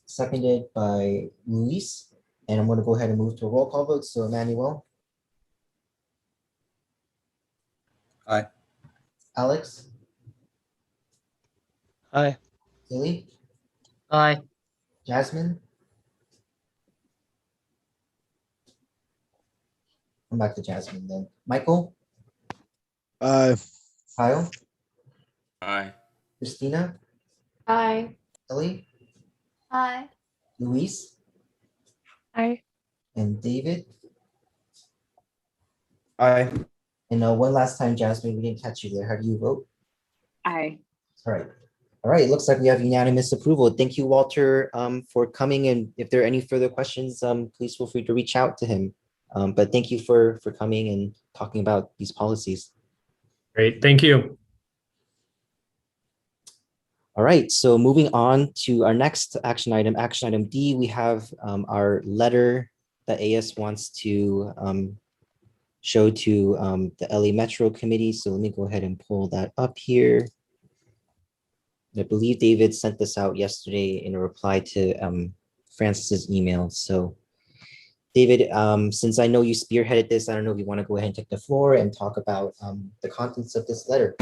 Seconded by Luis. And I'm going to go ahead and move to a roll call vote. So Emmanuel. Aye. Alex. Aye. Lily. Aye. Jasmine. Come back to Jasmine then. Michael. Aye. Kyle. Aye. Christina. Aye. Ellie. Aye. Luis. Aye. And David. Aye. And one last time, Jasmine, we didn't catch you there. How do you vote? Aye. All right. All right. It looks like we have unanimous approval. Thank you, Walter, for coming. And if there are any further questions, please feel free to reach out to him. But thank you for coming and talking about these policies. Great, thank you. All right, so moving on to our next action item D, we have our letter that AS wants to show to the LA Metro Committee. So let me go ahead and pull that up here. I believe David sent this out yesterday in a reply to Francis's email. So David, since I know you spearheaded this, I don't know if you want to go ahead and take the floor and talk about the contents of this letter.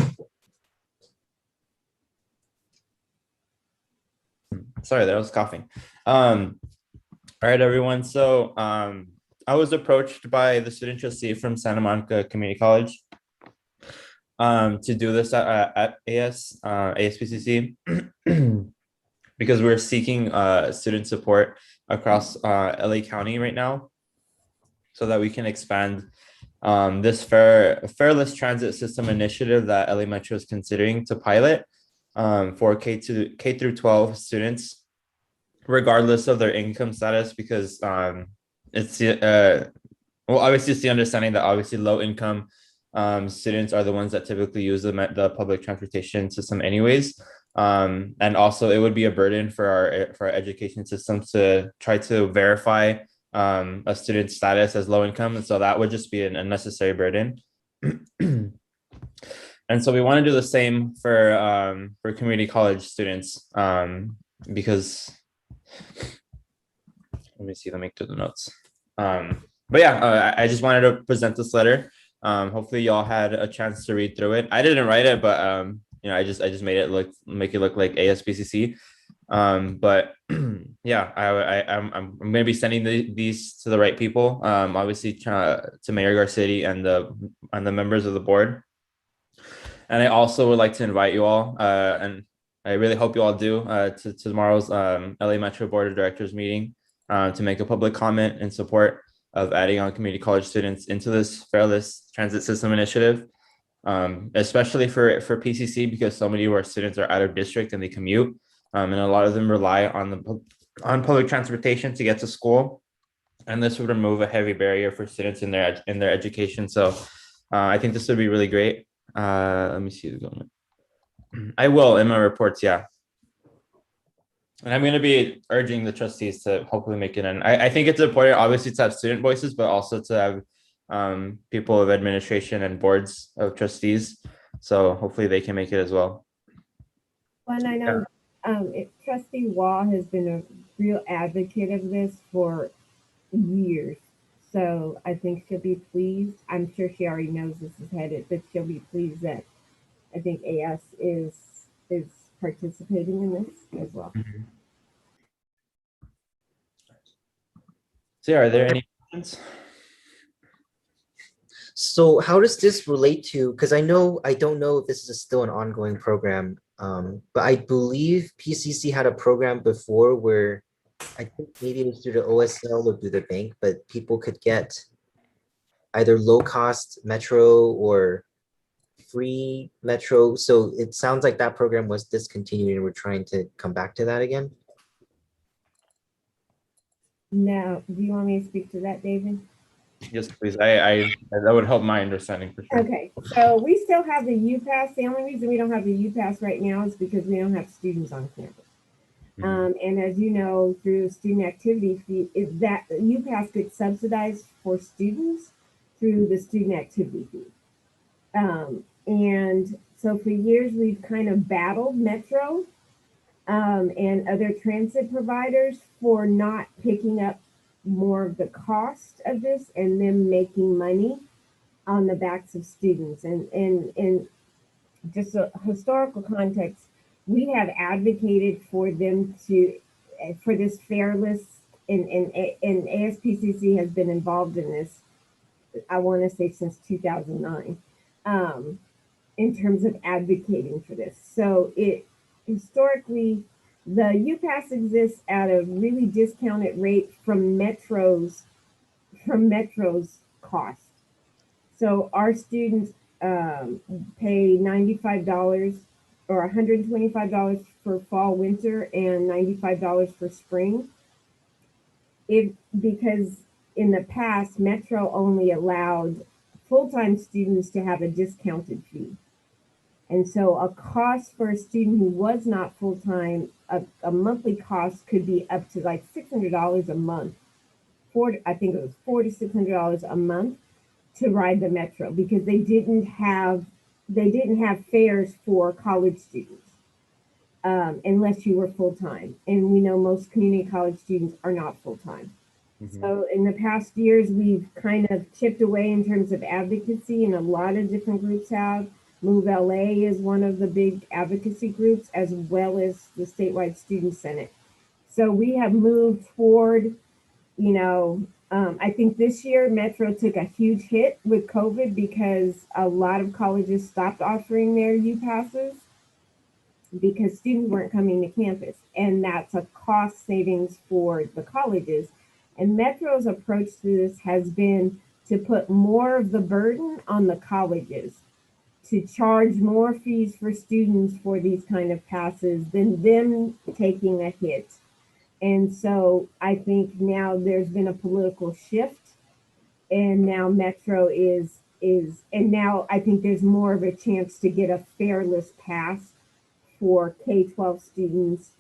Sorry, that I was coughing. All right, everyone. So I was approached by the student trustee from Santa Monica Community College to do this at ASPCC because we're seeking student support across LA County right now so that we can expand this Fairless Transit System initiative that LA Metro is considering to pilot for K through 12 students, regardless of their income status, because it's well, obviously it's the understanding that obviously low income students are the ones that typically use the public transportation system anyways. And also it would be a burden for our education system to try to verify a student's status as low income. And so that would just be an unnecessary burden. And so we want to do the same for community college students because let me go through the notes. But yeah, I just wanted to present this letter. Hopefully y'all had a chance to read through it. I didn't write it, but you know, I just made it make it look like ASPCC. But yeah, I'm going to be sending these to the right people. Obviously to Mayor Garcetti and the members of the board. And I also would like to invite you all, and I really hope you all do, to tomorrow's LA Metro Board of Directors meeting to make a public comment in support of adding on community college students into this Fairless Transit System initiative, especially for PCC, because so many of our students are out of district and they commute, and a lot of them rely on public transportation to get to school, and this would remove a heavy barrier for students in their education. So I think this would be really great. Let me see the government. I will in my reports, yeah. And I'm going to be urging the trustees to hopefully make it in. I think it's important, obviously, to have student voices, but also to have people of administration and boards of trustees. So hopefully they can make it as well. Well, and I know Trustee Wall has been a real advocate of this for years. So I think she'll be pleased. I'm sure she already knows this is headed, but she'll be pleased that I think AS is participating in this as well. So are there any questions? So how does this relate to, because I don't know if this is still an ongoing program, but I believe PCC had a program before where I think maybe it was through the OSL or through the bank, but people could get either low cost metro or free metro. So it sounds like that program was discontinued and we're trying to come back to that again. Now, do you want me to speak to that, David? Yes, please. I that would help my understanding for sure. Okay, so we still have the UPass. The only reason we don't have the UPass right now is because we don't have students on campus. And as you know, through student activity fee, is that UPass gets subsidized for students through the student activity fee. And so for years, we've kind of battled Metro and other transit providers for not picking up more of the cost of this and them making money on the backs of students. And just a historical context, we have advocated for them to, for this fairless, and ASPCC has been involved in this, I want to say since 2009, in terms of advocating for this. So it historically, the UPass exists at a really discounted rate from Metro's cost. So our students pay $95 or $125 for fall, winter, and $95 for spring. Because in the past, Metro only allowed full-time students to have a discounted fee. And so a cost for a student who was not full-time, a monthly cost could be up to like $600 a month. I think it was $400 to $600 a month to ride the Metro, because they didn't have fares for college students unless you were full-time. And we know most community college students are not full-time. So in the past years, we've kind of chipped away in terms of advocacy, and a lot of different groups have. Move LA is one of the big advocacy groups, as well as the statewide student senate. So we have moved toward, I think this year Metro took a huge hit with COVID because a lot of colleges stopped offering their UPasses because students weren't coming to campus, and that's a cost savings for the colleges. And Metro's approach to this has been to put more of the burden on the colleges, to charge more fees for students for these kind of passes than them taking a hit. And so I think now there's been a political shift, and now Metro is, and now I think there's more of a chance to get a fairless pass for K-12 students,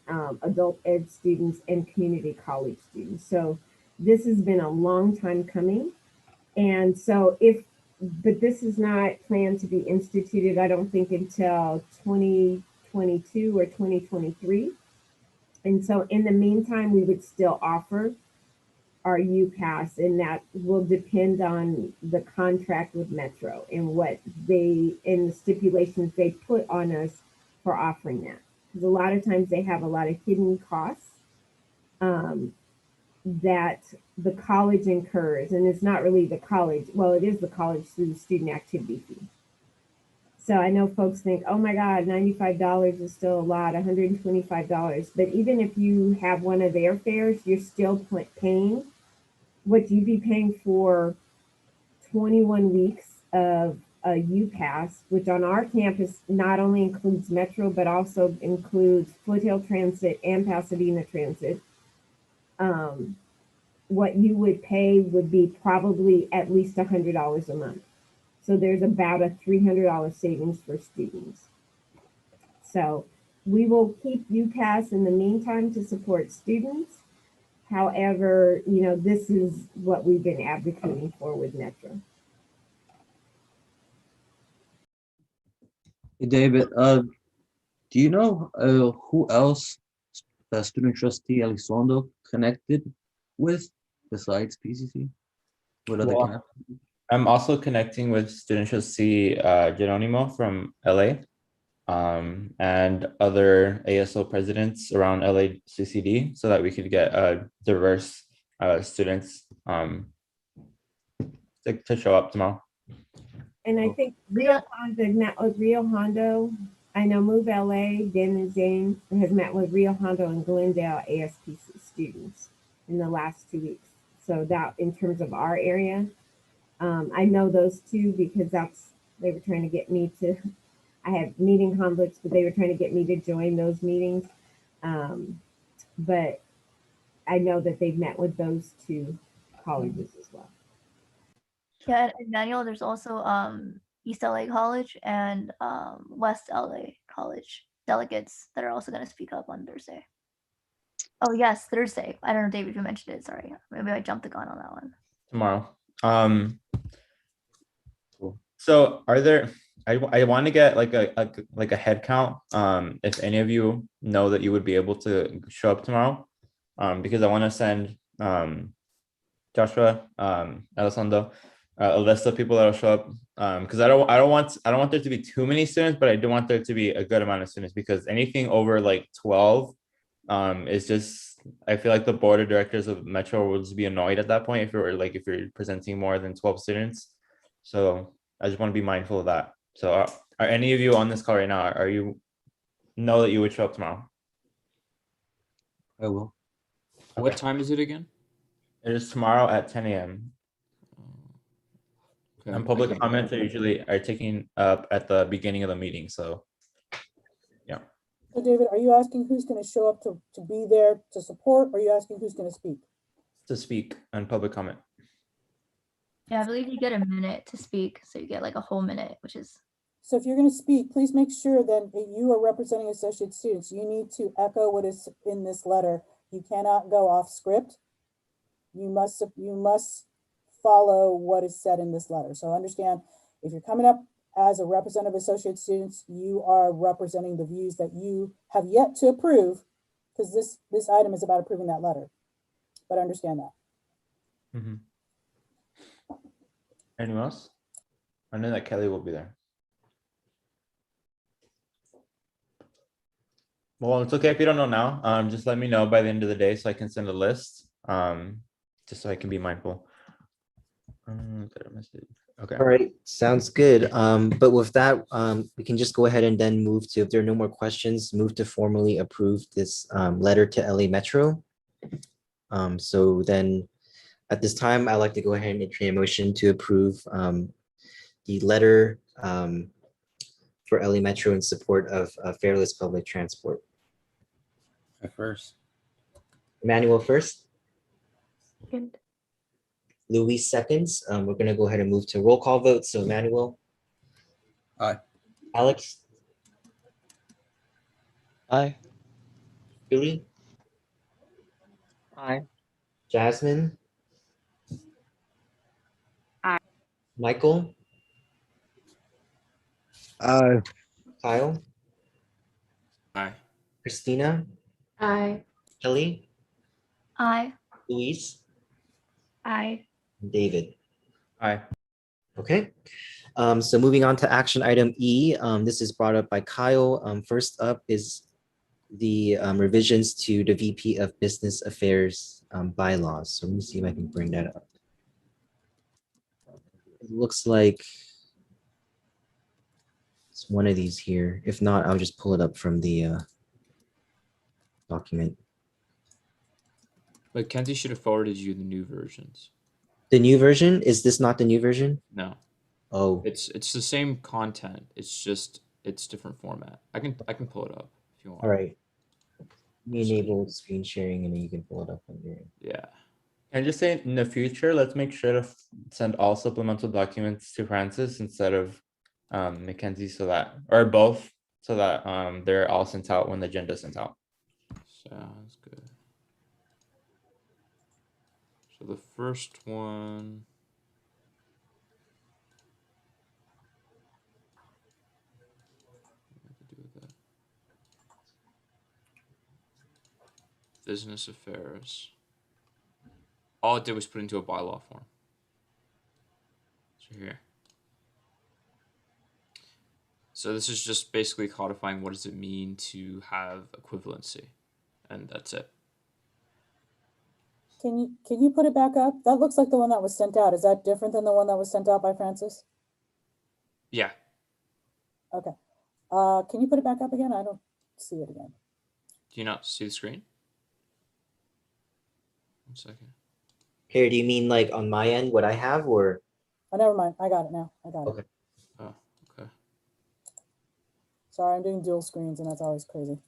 adult ed students, and community college students. So this has been a long time coming. And so but this is not planned to be instituted, I don't think, until 2022 or 2023. And so in the meantime, we would still offer our UPass, and that will depend on the contract with Metro and what the stipulations they put on us for offering that. Because a lot of times they have a lot of hidden costs that the college incurs, and it's not really the college. Well, it is the college through the student activity fee. So I know folks think, oh my God, $95 is still a lot, $125. But even if you have one of their fares, you're still paying what you'd be paying for 21 weeks of a UPass, which on our campus not only includes Metro, but also includes Foothill Transit and Pasadena Transit. What you would pay would be probably at least $100 a month. So there's about a $300 savings for students. So we will keep UPass in the meantime to support students. However, this is what we've been advocating for with Metro. Hey, David, do you know who else the student trustee Elizondo connected with besides PCC? What other Well, connect? I'm also connecting with Student Trustee Geronimo from LA, and other ASO presidents around LA CCD, so that we could get diverse students to show up tomorrow. And I think Rio Hondo met with Rio Hondo. I know Move LA, Dan and Zane has met with Rio Hondo and Glendale ASPC students in the last 2 weeks. So that in terms of our area, I know those two because they were trying to get me to, I had meeting conflicts, but they were trying to get me to join those meetings. But I know that they've met with those two colleges as well. Yeah, and Manuel, there's also East LA College and West LA College delegates that are also going to speak up on Thursday. Oh yes, Thursday. I don't know, David, if you mentioned it. Sorry, maybe I jumped the gun on that one. Tomorrow. So are there, I want to get like a head count, if any of you know that you would be able to show up tomorrow, because I want to send Joshua, Alessandro, a list of people that will show up, because I don't want there to be too many students, but I do want there to be a good amount of students, because anything over like 12 is just, I feel like the board of directors of Metro will just be annoyed at that point if you're presenting more than 12 students. So I just want to be mindful of that. So are any of you on this call right now, are you know that you would show up tomorrow? I will. What time is it again? It is tomorrow at 10 a.m. Okay, And I public can- comments are taken up at the beginning of the meeting. So yeah. So David, are you asking who's going to show up to be there to support, or are you asking who's going to speak? To speak on public comment. Yeah, I believe you get a minute to speak, so you get like a whole minute, which is So if you're going to speak, please make sure that you are representing associate students. You need to echo what is in this letter. You cannot go off script. You must follow what is said in this letter. So understand, if you're coming up as a representative of associate students, you are representing the views that you have yet to approve, because this item is about approving that letter. But understand that. Mm-hmm. Anyone else? I know that Kelly will be there. Well, it's okay if you don't know now. Just let me know by the end of the day so I can send a list. Just so I can be mindful. Okay. All right, sounds good. But with that, we can just go ahead and then move to, if there are no more questions, move to formally approve this letter to LA Metro. So then at this time, I'd like to go ahead and entertain a motion to approve the letter for LA Metro in support of fairless public transport. At first. Emmanuel first, Second. Luis seconds. We're gonna go ahead and move to roll call vote. So Emmanuel. Aye. Alex. Aye. Julie. Aye. Jasmine. Aye. Michael. Aye. Kyle. Aye. Christina. Aye. Kelly. aye. Luis. Aye. David. Aye. Okay. So moving on to action item E, this is brought up by Kyle. First up is the revisions to the VP of Business Affairs bylaws. So let me see if I can bring that up. It looks like it's one of these here. If not, I'll just pull it up from the document. But Kenzie should have forwarded you the new versions. The new version? Is this not the new version? No. Oh. It's the same content. It's just it's different format. I can pull it up if you want. All right. Let me enable screen sharing and then you can pull it up on your end. Yeah. And just say in the future, let's make sure to send all supplemental documents to Francis instead of Mackenzie, so that, or both, so that they're all sent out when the agenda is sent out. Sounds good. So the first one. What to do with that? Business affairs. All it did was put into a bylaw form. So here. So this is just basically codifying what does it mean to have equivalency, and that's it. Can you put it back up? That looks like the one that was sent out. Is that different than the one that was sent out by Francis? Yeah. Okay. Can you put it back up again? I don't see it again. Do you not see the screen? 1 second. Here, do you mean like on my end, what I have, or? Oh, never mind. I got it now. I got it. Okay. Oh, okay. Sorry, I'm doing dual screens and that's always crazy.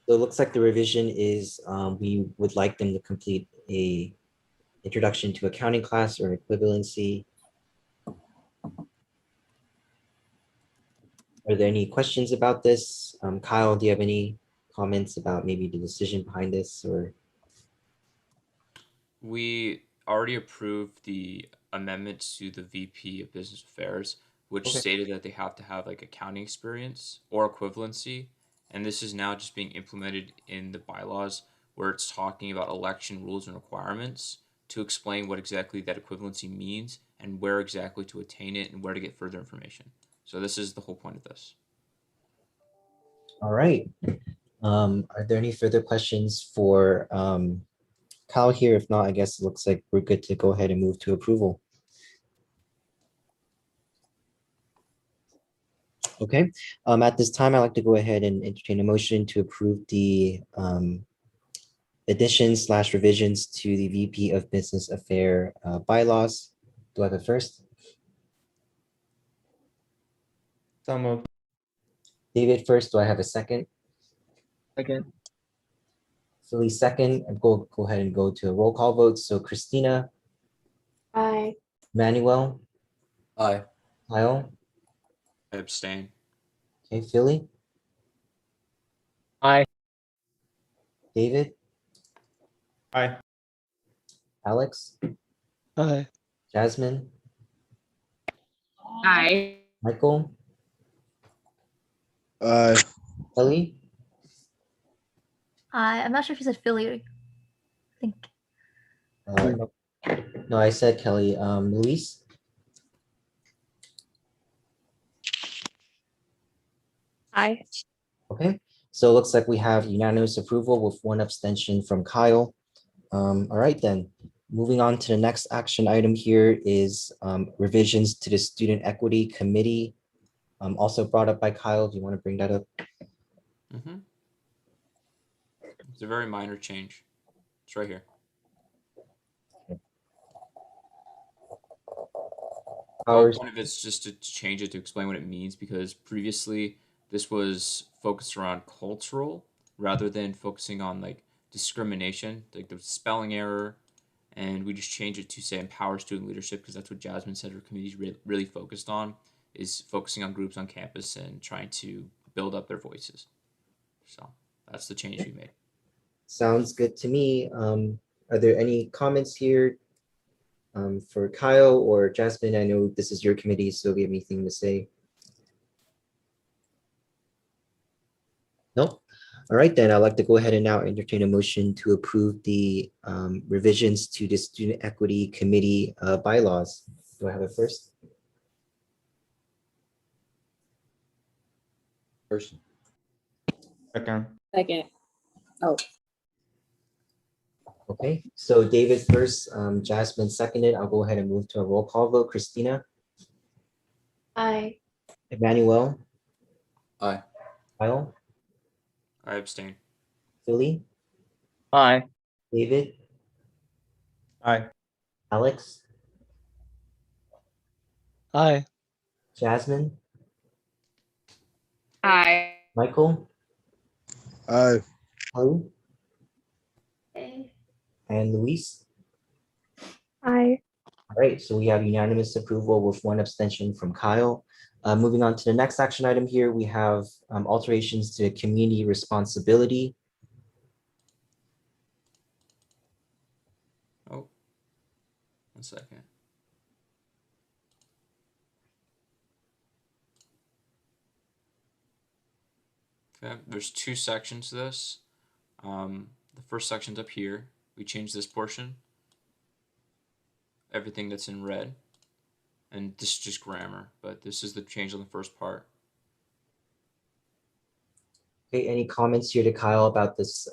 So it looks like the revision is we would like them to complete a introduction to accounting class or equivalency. Are there any questions about this? Kyle, do you have any comments about maybe the decision behind this, or? We already approved the amendments to the VP of Business Affairs, which Okay. stated that they have to have like accounting experience or equivalency. And this is now just being implemented in the bylaws where it's talking about election rules and requirements to explain what exactly that equivalency means and where exactly to attain it and where to get further information. So this is the whole point of this. All right. Are there any further questions for Kyle here? If not, I guess it looks like we're good to go ahead and move to approval. Okay, at this time, I'd like to go ahead and entertain a motion to approve the additions / revisions to the VP of Business Affair bylaws. Do I have a first? So moved. David first, do I have a second? Second. Philly second, and go ahead and go to a roll call vote. So Christina, Aye. Manuel, Aye. Kyle, I abstain. okay, Philly, Aye. David, Aye. Alex, Aye. Jasmine, Aye. Michael, Aye. Kelly, I'm not sure if you said Philly. I think. no, no, I said Kelly. Luis, Aye. okay. So it looks like we have unanimous approval with one abstention from Kyle. All right, then. Moving on to the next action item here is revisions to the Student Equity Committee. Also brought up by Kyle. Do you want to bring that up? Mm-hmm. It's a very minor change. It's right here. The whole Powers. point of it's just to change it to explain what it means, because previously this was focused around cultural rather than focusing on like discrimination, like the spelling error, and we just changed it to say empower student leadership because that's what Jasmine said her committee's really focused on, is focusing on groups on campus and trying to build up their voices. So that's the change we made. Sounds good to me. Are there any comments here for Kyle or Jasmine? I know this is your committee, so if you have anything to say. No? All right, then I'd like to go ahead and now entertain a motion to approve the revisions to the Student Equity Committee bylaws. Do I have it first? First. Second. Second. Oh. Okay, so David first, Jasmine seconded. I'll go ahead and move to a roll call vote. Christina, Aye. Emmanuel, Aye. Kyle, I abstain. Philly, Aye. David, Aye. Alex, Aye. Jasmine, Aye. Michael, Aye. Kelly, Aye. and Luis. Aye. All right, so we have unanimous approval with one abstention from Kyle. Moving on to the next action item here, we have alterations to community responsibility. Oh, 1 second. Okay, there's 2 sections to this. The first section's up here. We changed this portion. everything that's in red. And this is just grammar, but this is the change on the first part. Okay, any comments here to Kyle about this,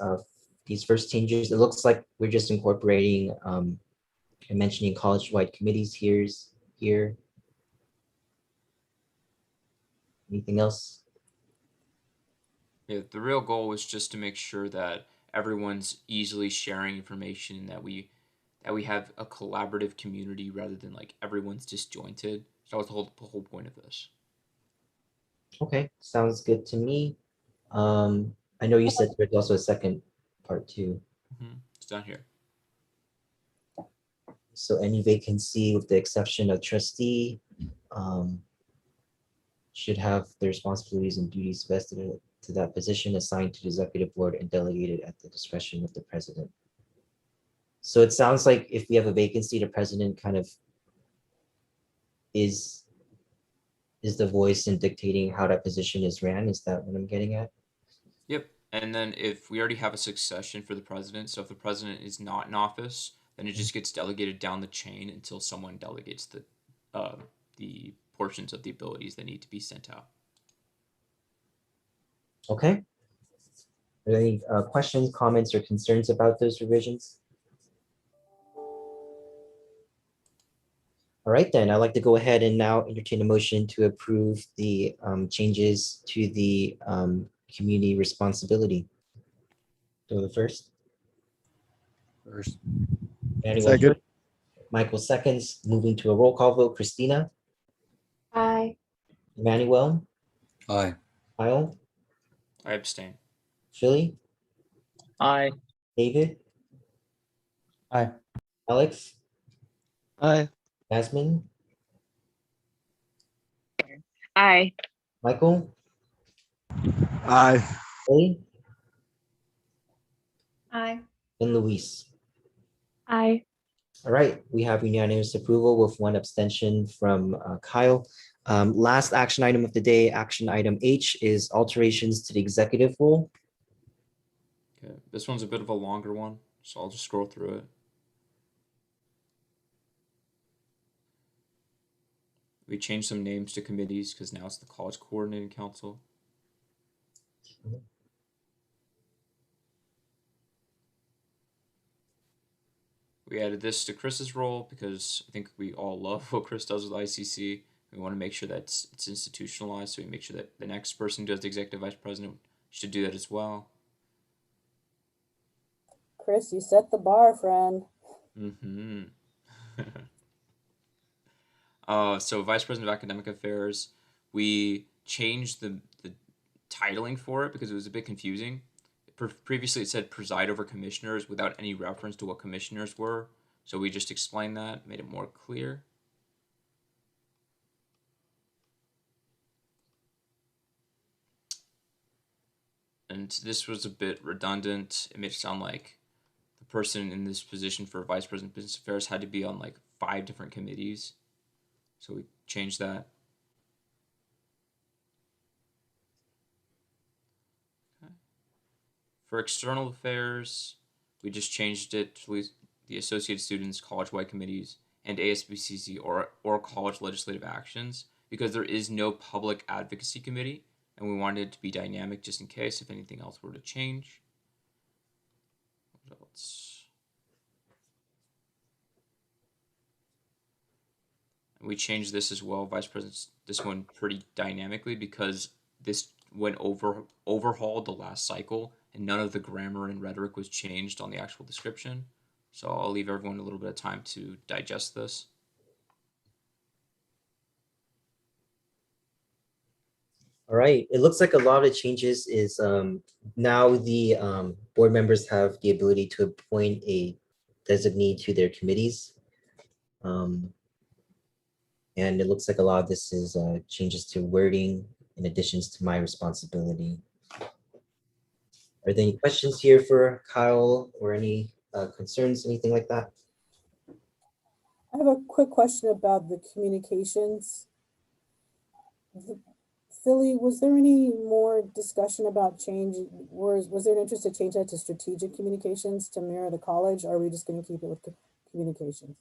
these first changes? It looks like we're just incorporating and mentioning college-wide committees here. Anything else? Yeah, the real goal was just to make sure that everyone's easily sharing information, that we have a collaborative community rather than like everyone's disjointed. So that was the whole point of this. Okay, sounds good to me. I know you said there's also a second part too. It's down here. So any vacancy with the exception of trustee should have the responsibilities and duties vested to that position assigned to the executive board and delegated at the discretion of the president. So it sounds like if we have a vacancy, the president kind of is the voice in dictating how that position is ran. Is that what I'm getting at? Yep. And then if we already have a succession for the president, so if the president is not in office, then it just gets delegated down the chain until someone delegates the portions of the abilities that need to be sent out. Okay. Are there any questions, comments, or concerns about those revisions? All right, then I'd like to go ahead and now entertain a motion to approve the changes to the community responsibility. So the first. Second. Michael seconds, moving to a roll call vote. Christina? Aye. Emmanuel? Aye. Kyle? I abstain. Philly? Aye. David? Aye. Alex? Aye. Jasmine? Aye. Michael? Aye. Philly? Aye. And Luis? Aye. All right, we have unanimous approval with one abstention from Kyle. Last action item of the day, action item H, is alterations to the executive role. Okay, this one's a bit of a longer one, so I'll just scroll through it. We changed some names to committees because now it's the College Coordinating Council. We added this to Chris's role because I think we all love what Chris does with ICC. We want to make sure that it's institutionalized, so we make sure that the next person who does the executive vice president should do that as well. Chris, you set the bar, friend. So Vice President of Academic Affairs, we changed the titling for it because it was a bit confusing. Previously, it said preside over commissioners without any reference to what commissioners were. So we just explained that, made it more clear. And this was a bit redundant. It made it sound like the person in this position for Vice President of Business Affairs had to be on like 5 different committees. So we changed that. For external affairs, we just changed it to the Associated Students College-wide committees and ASBCC or college legislative actions because there is no public advocacy committee and we wanted it to be dynamic just in case if anything else were to change. What else? And we changed this as well, Vice President, this one pretty dynamically because this went overhauled the last cycle and none of the grammar and rhetoric was changed on the actual description. So I'll leave everyone a little bit of time to digest this. All right, it looks like a lot of the changes is now the board members have the ability to appoint a designee to their committees. And it looks like a lot of this is changes to wording in additions to my responsibility. Are there any questions here for Kyle or any concerns, anything like that? I have a quick question about the communications. Philly, was there any more discussion about change? Was there an interest to change that to strategic communications to mirror the college? Or are we just going to keep it with communications?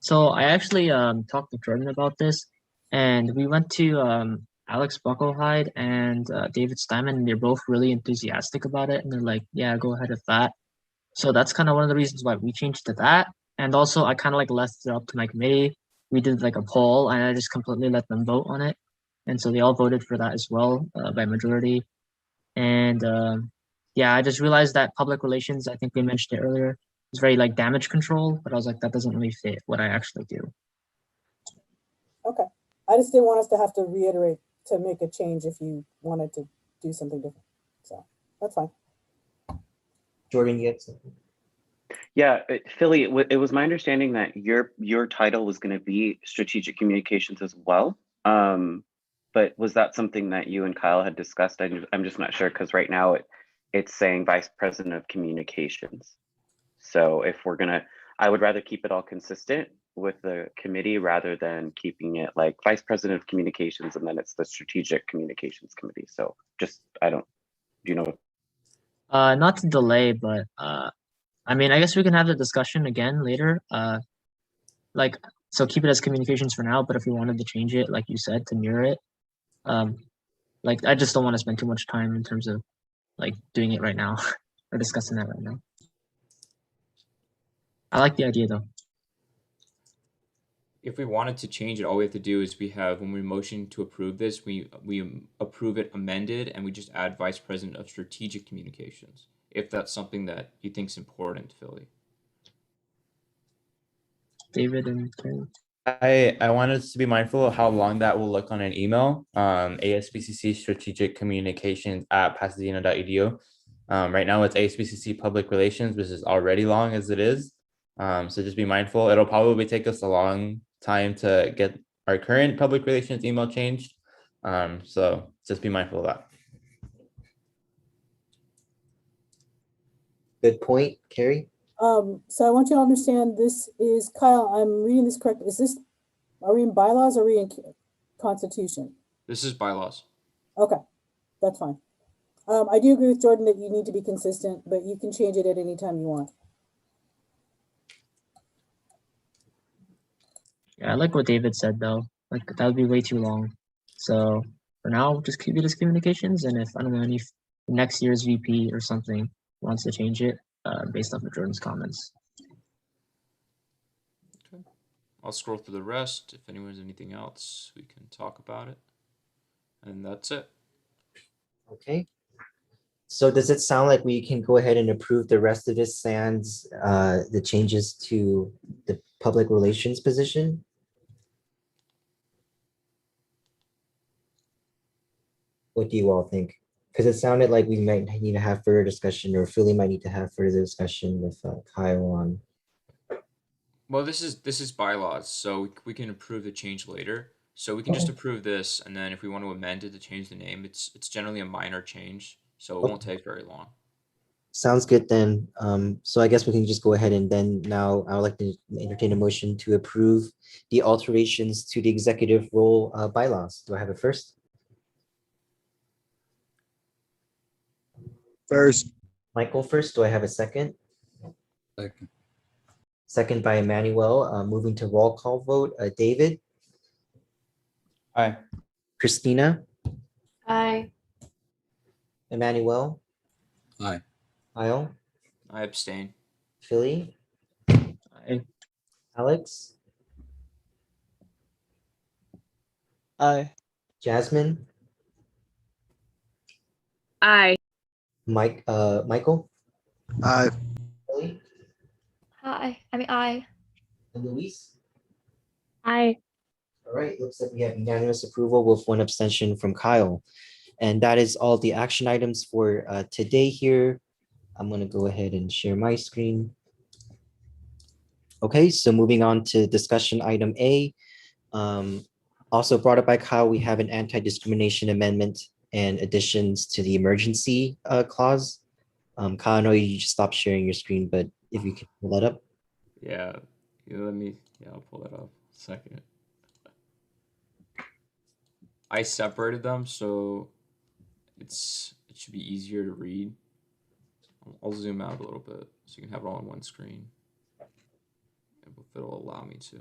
So I actually talked to Jordan about this, and we went to Alex Bucklehide and David Steinman, and they're both really enthusiastic about it, and they're like, "Yeah, go ahead with that." So that's kind of one of the reasons why we changed to that. And also, I kind of like left it up to my committee. We did like a poll, and I just completely let them vote on it, and so they all voted for that as well by majority. And yeah, I just realized that public relations, I think we mentioned it earlier, is very like damage control, but I was like, that doesn't really fit what I actually do. Okay. I just didn't want us to have to reiterate to make a change if you wanted to do something different. So that's fine. Jordan, you had something? Yeah, Philly, it was my understanding that your title was going to be strategic communications as well. But was that something that you and Kyle had discussed? I'm just not sure because right now it's saying vice president of communications. So if we're gonna, I would rather keep it all consistent with the committee rather than keeping it like vice president of communications and then it's the strategic communications committee. So just, do you know? Not to delay, but I mean, I guess we can have the discussion again later. Like, so keep it as communications for now, but if we wanted to change it, like you said, to mirror it, like I just don't want to spend too much time in terms of like doing it right now or discussing that right now. I like the idea though. If we wanted to change it, all we have to do is when we motion to approve this, we approve it amended and we just add vice president of strategic communications. If that's something that you think is important, Philly. David and Ken. I wanted us to be mindful of how long that will look on an email. ASBCC strategic communications at pasadena.edu. Right now it's ASBCC public relations, which is already long as it is. So just be mindful. It'll probably take us a long time to get our current public relations email changed. So just be mindful of that. Good point, Carrie. So I want you to understand this is Kyle. I'm reading this correct. Are we in bylaws or are we in constitution? This is bylaws. Okay, that's fine. I do agree with Jordan that you need to be consistent, but you can change it at any time you want. Yeah, I like what David said though. Like that would be way too long. So for now, just keep it as communications. And if I don't know, any next year's VP or something wants to change it based off of Jordan's comments. Okay. I'll scroll through the rest. If anyone has anything else, we can talk about it. And that's it. Okay. So does it sound like we can go ahead and approve the rest of this sans the changes to the public relations position? What do you all think? Because it sounded like we might need to have further discussion, or Philly might need to have further discussion with Kyle on. Well, this is bylaws, so we can approve the change later. So we can just approve this, and then if we want to amend it to change the name, it's generally a minor change, so it won't take very long. Sounds good then. So I guess we can just go ahead and then now I would like to entertain a motion to approve the alterations to the executive role bylaws. Do I have it first? First. Michael first. Do I have a second? Second. Second by Emmanuel. Moving to roll call vote. David. Aye. Christina. Aye. Emmanuel. Aye. Kyle. I abstain. Philly. Aye. Alex. Aye. Jasmine. Aye. Michael. Aye. Philly. Aye. And Luis. Aye. All right, looks like we have unanimous approval with one abstention from Kyle. And that is all the action items for today here. I'm gonna go ahead and share my screen. Okay, so moving on to discussion item A. Also brought up by Kyle, we have an anti-discrimination amendment and additions to the emergency clause. Kyle, I know you just stopped sharing your screen, but if you can pull that up. Yeah, I'll pull that up. Second. I separated them so it should be easier to read. I'll zoom out a little bit so you can have it all on one screen. if it'll allow me to.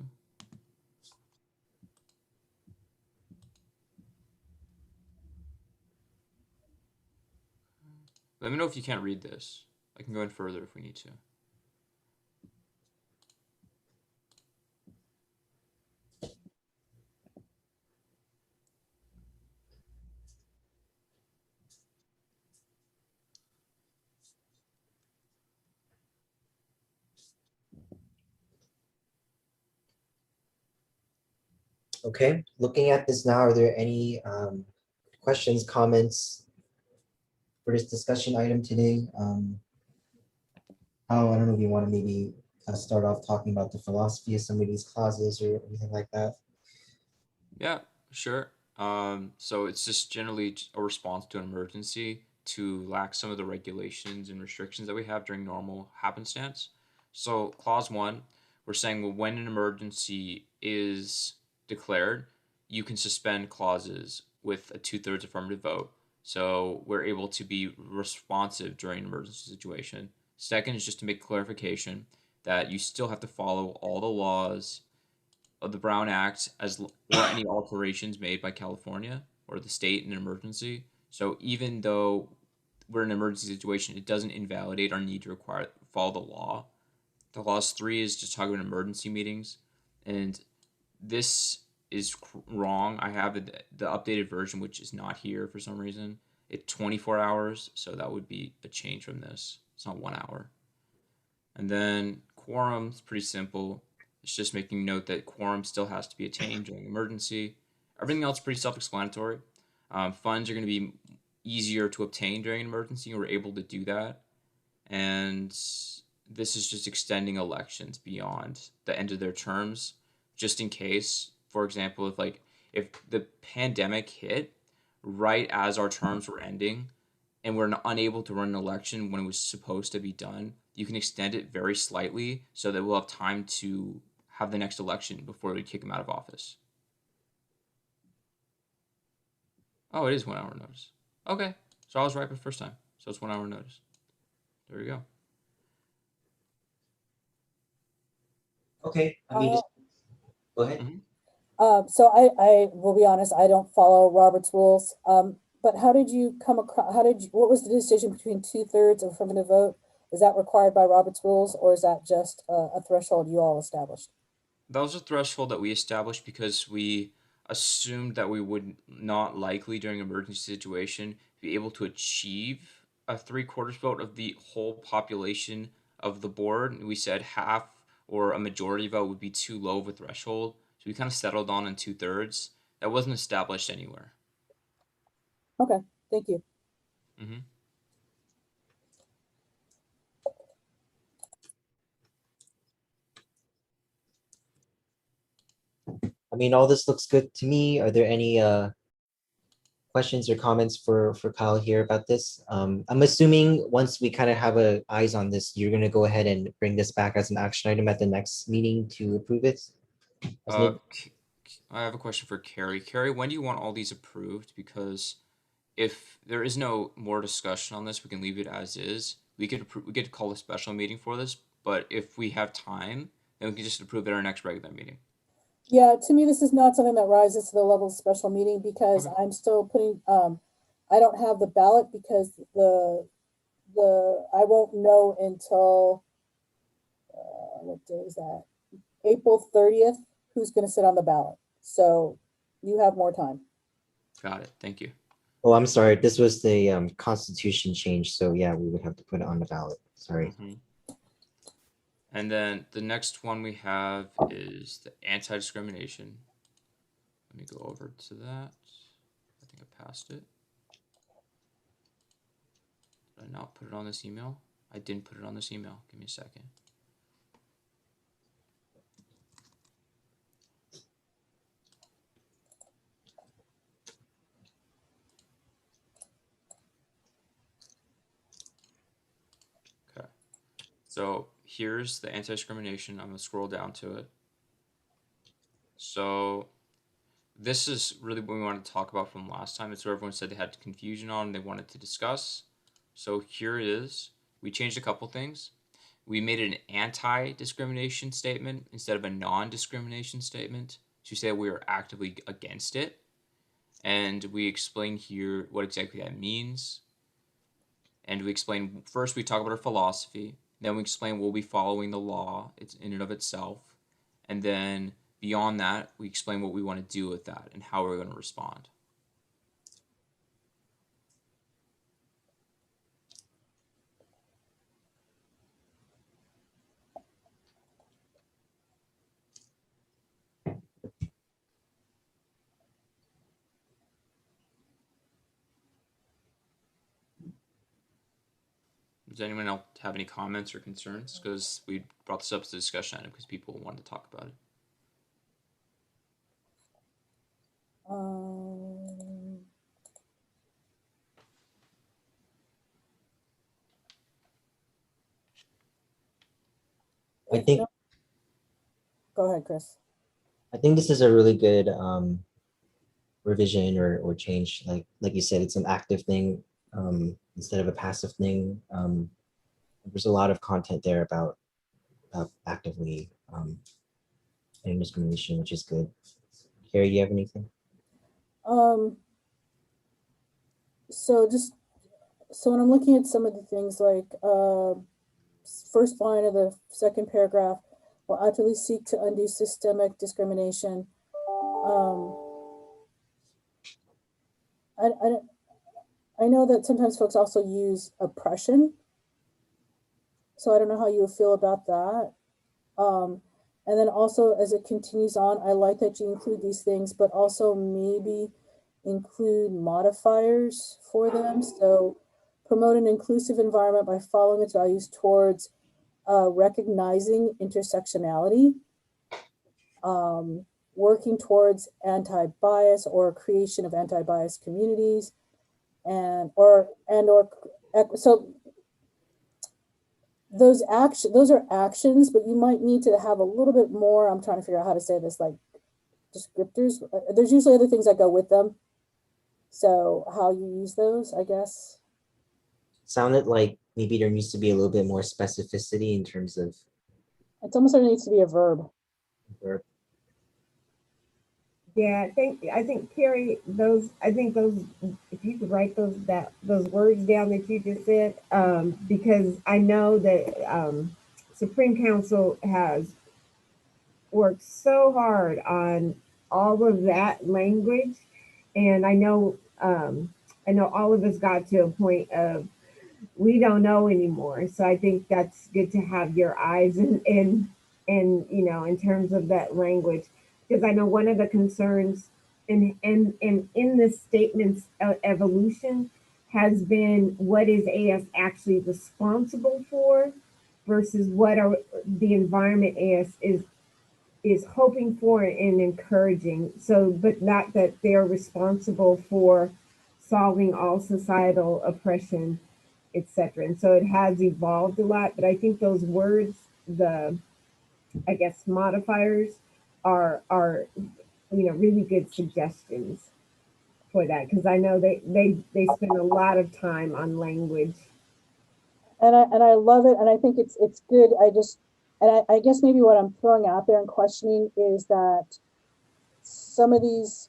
Let me know if you can't read this. I can go in further if we need to. Okay, looking at this now, are there any questions, comments for this discussion item today? I don't know if you want to maybe start off talking about the philosophy of some of these clauses or anything like that. Yeah, sure. So it's just generally a response to an emergency to lack some of the regulations and restrictions that we have during normal happenstance. So clause 1, we're saying, well, when an emergency is declared, you can suspend clauses with a 2/3 affirmative vote. So we're able to be responsive during an emergency situation. Second is just to make clarification that you still have to follow all the laws of the Brown Act or any alterations made by California or the state in an emergency. So even though we're in an emergency situation, it doesn't invalidate our need to follow the law. The clause 3 is just talking about emergency meetings, and this is wrong. I have the updated version, which is not here for some reason. It's 24 hours, so that would be a change from this. It's not 1 hour. And then quorum is pretty simple. It's just making note that quorum still has to be attained during emergency. Everything else is pretty self-explanatory. Funds are going to be easier to obtain during an emergency. We're able to do that. And this is just extending elections beyond the end of their terms, just in case. For example, if the pandemic hit right as our terms were ending and we're unable to run an election when it was supposed to be done, you can extend it very slightly so that we'll have time to have the next election before we kick them out of office. Oh, it is 1 hour notice. Okay, so I was right the first time. So it's 1 hour notice. There we go. Okay, I mean, go ahead. So I will be honest, I don't follow Robert's rules. But how did you come across, what was the decision between 2/3 affirmative vote? Is that required by Robert's rules, or is that just a threshold you all established? That was a threshold that we established because we assumed that we would not likely during an emergency situation be able to achieve a 3/4 vote of the whole population of the board. We said half or a majority vote would be too low of a threshold. So we kind of settled on 2/3. That wasn't established anywhere. Okay, thank you. Mm-hmm. I mean, all this looks good to me. Are there any questions or comments for Kyle here about this? I'm assuming once we kind of have eyes on this, you're going to go ahead and bring this back as an action item at the next meeting to approve it. I have a question for Carrie. Carrie, when do you want all these approved? Because if there is no more discussion on this, we can leave it as is. We could call a special meeting for this, but if we have time, then we can just approve it at our next regular meeting. Yeah, to me, this is not something that rises to the level of special meeting because I'm still putting, I don't have the ballot because I won't know until, what day is that? April 30th, who's going to sit on the ballot. So you have more time. Got it. Thank you. Oh, I'm sorry. This was the constitution change. So yeah, we would have to put it on the ballot. Sorry. Mm-hmm. And then the next one we have is the anti-discrimination. Let me go over to that. I think I passed it. Did I not put it on this email? I didn't put it on this email. Give me a second. Okay. So here's the anti-discrimination. I'm going to scroll down to it. So this is really what we wanted to talk about from last time. It's where everyone said they had confusion on and they wanted to discuss. So here it is. We changed a couple things. we made it an anti-discrimination statement instead of a non-discrimination statement to say we are actively against it. And we explain here what exactly that means. And we explain, first we talk about our philosophy, then we explain we'll be following the law it's in and of itself. And then beyond that, we explain what we want to do with that and how we're going to respond. Does anyone else have any comments or concerns? Because we brought this up as a discussion item because people wanted to talk about it. I think Go ahead, Chris. I think this is a really good revision or change. Like you said, it's an active thing instead of a passive thing. There's a lot of content there about actively ending discrimination, which is good. Carrie, do you have anything? So when I'm looking at some of the things like first line of the second paragraph, will actively seek to undo systemic discrimination. I know that sometimes folks also use oppression. So I don't know how you feel about that. And then also as it continues on, I like that you include these things, but also maybe include modifiers for them. So promote an inclusive environment by following its values towards recognizing intersectionality, working towards anti-bias or creation of anti-bias communities, so those are actions, but you might need to have a little bit more. I'm trying to figure out how to say this, like descriptors. There's usually other things that go with them. So how you use those, I guess. Sounded like maybe there needs to be a little bit more specificity in terms of. It's almost like it needs to be a verb. Yeah, I think Carrie, if you could write those words down that you just said, because I know that Supreme Council has worked so hard on all of that language, and I know all of us got to a point of we don't know anymore. So I think that's good to have your eyes in terms of that language. Because I know one of the concerns in this statement's evolution has been what is AS actually responsible for versus what are the environment AS is hoping for and encouraging. So, but not that they're responsible for solving all societal oppression, etc. And so it has evolved a lot. But I think those words, modifiers, are really good suggestions for that, because I know they spend a lot of time on language, and I love it, and I think it's good. I guess maybe what I'm throwing out there and questioning is that some of these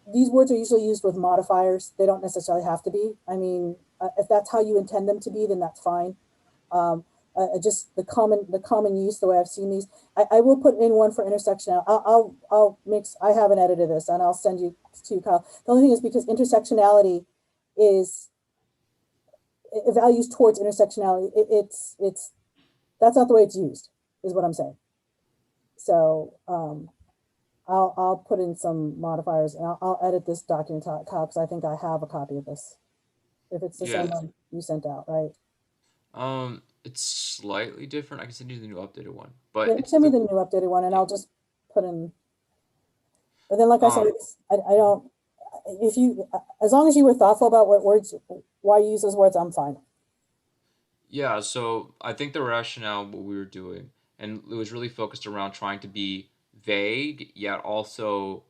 words are usually used with modifiers. They don't necessarily have to be. I mean, if that's how you intend them to be, then that's fine. Just the common use, the way I've seen these. I will put in one for intersectional. I'll mix. I haven't edited this, and I'll send you to Kyle. The only thing is because intersectionality is values towards intersectionality. It's that's not the way it's used, is what I'm saying. So I'll put in some modifiers, and I'll edit this document, Kyle, because I think I have a copy of this. If it's the same one you sent out, right? It's slightly different. I can send you the new updated one, but send me the new updated one, and I'll just put in. But then, like I said, I don't. If you, as long as you were thoughtful about what words, why you use those words, I'm fine. Yeah. So I think the rationale, what we were doing, and it was really focused around trying to be vague yet also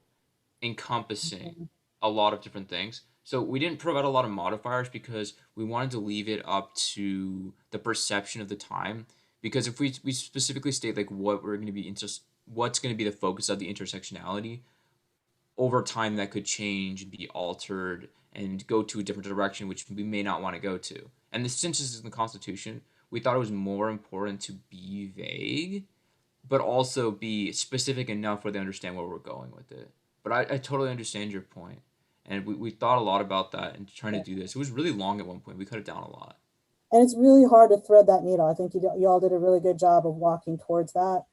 encompassing a lot of different things. So we didn't provide a lot of modifiers because we wanted to leave it up to the perception of the time. Because if we specifically state like what we're going to be what's going to be the focus of the intersectionality, over time that could change and be altered and go to a different direction, which we may not want to go to. And since this is in the Constitution, we thought it was more important to be vague, but also be specific enough where they understand where we're going with it. But I totally understand your point. And we thought a lot about that and trying to do this. It was really long at one point. We cut it down a lot. And it's really hard to thread that needle. I think you all did a really good job of walking towards that.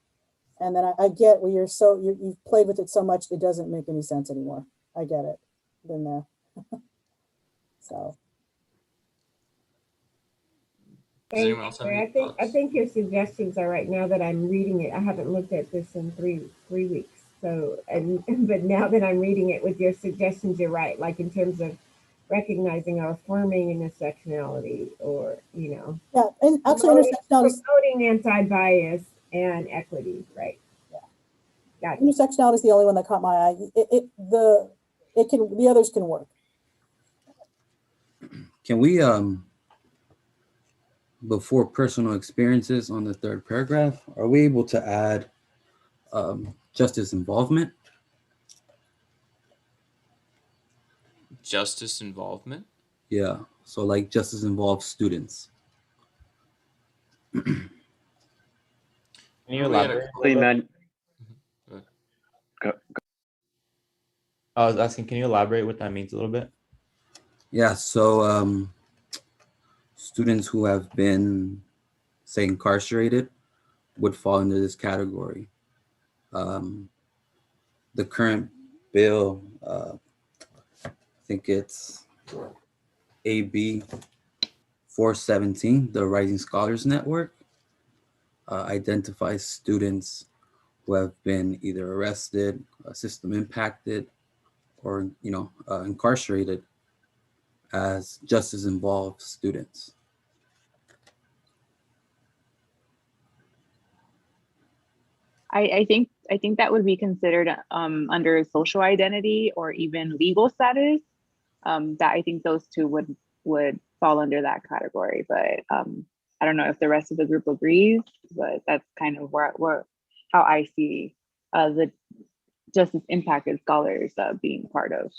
And then I get where you've played with it so much, it doesn't make any sense anymore. I get it. Been there. So. Does anyone else have any I think your suggestions are right. Now that I'm reading it, I haven't looked at this in three weeks. So, but now that I'm reading it with your suggestions, you're right. Like in terms of recognizing or affirming intersectionality, or Yeah, and actually intersectionality, promoting anti-bias and equity, right? Yeah. Intersectionality is the only one that caught my eye. The others can work. Can we before personal experiences on the third paragraph, are we able to add justice involvement? Justice involvement? Yeah, so like justice involves students. Can you We had elaborate? I was asking, can you elaborate what that means a little bit? Yeah, so students who have been, say, incarcerated would fall into this category. The current bill, I think it's AB 417, the Rising Scholars Network, identifies students who have been either arrested, system impacted, or incarcerated as justice involved students. I think that would be considered under social identity or even legal status. That I think those two would fall under that category. But I don't know if the rest of the group agrees, but that's kind of how I see the justice impacted scholars being part of.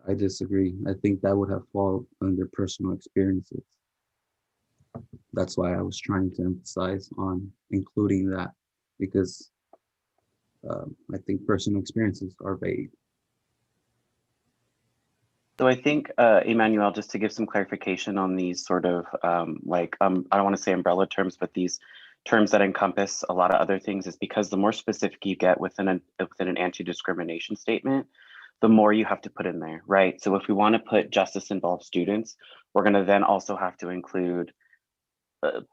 I disagree. I think that would have fallen under personal experiences. That's why I was trying to emphasize on including that, because I think personal experiences are vague. So I think, Emmanuel, just to give some clarification on these sort of I don't want to say umbrella terms, but these terms that encompass a lot of other things, is because the more specific you get within an anti-discrimination statement, the more you have to put in there, right? So if we want to put justice involved students, we're going to then also have to include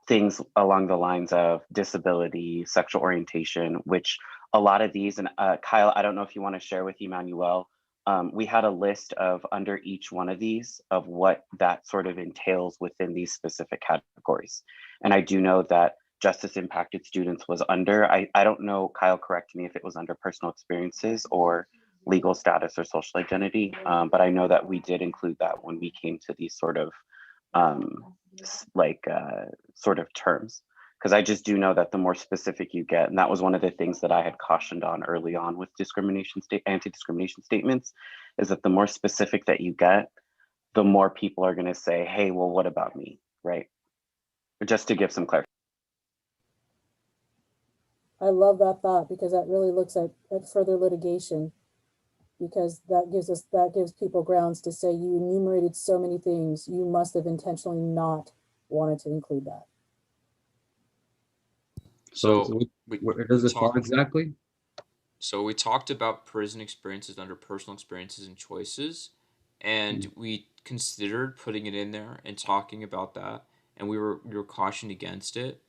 things along the lines of disability, sexual orientation, which a lot of these, and Kyle, I don't know if you want to share with Emmanuel, we had a list of under each one of these of what that sort of entails within these specific categories. And I do know that justice impacted students was under, I don't know, Kyle, correct me if it was under personal experiences or legal status or social identity, but I know that we did include that when we came to these sort of terms, because I just do know that the more specific you get, and that was one of the things that I had cautioned on early on with anti-discrimination statements, is that the more specific that you get, the more people are going to say, hey, well, what about me, right? Just to give some clarity. I love that thought, because that really looks at further litigation, because that gives people grounds to say, you enumerated so many things, you must have intentionally not wanted to include that. So where does it fall exactly? So we talked about prison experiences under personal experiences and choices, and we considered putting it in there and talking about that, and we were cautioned against it.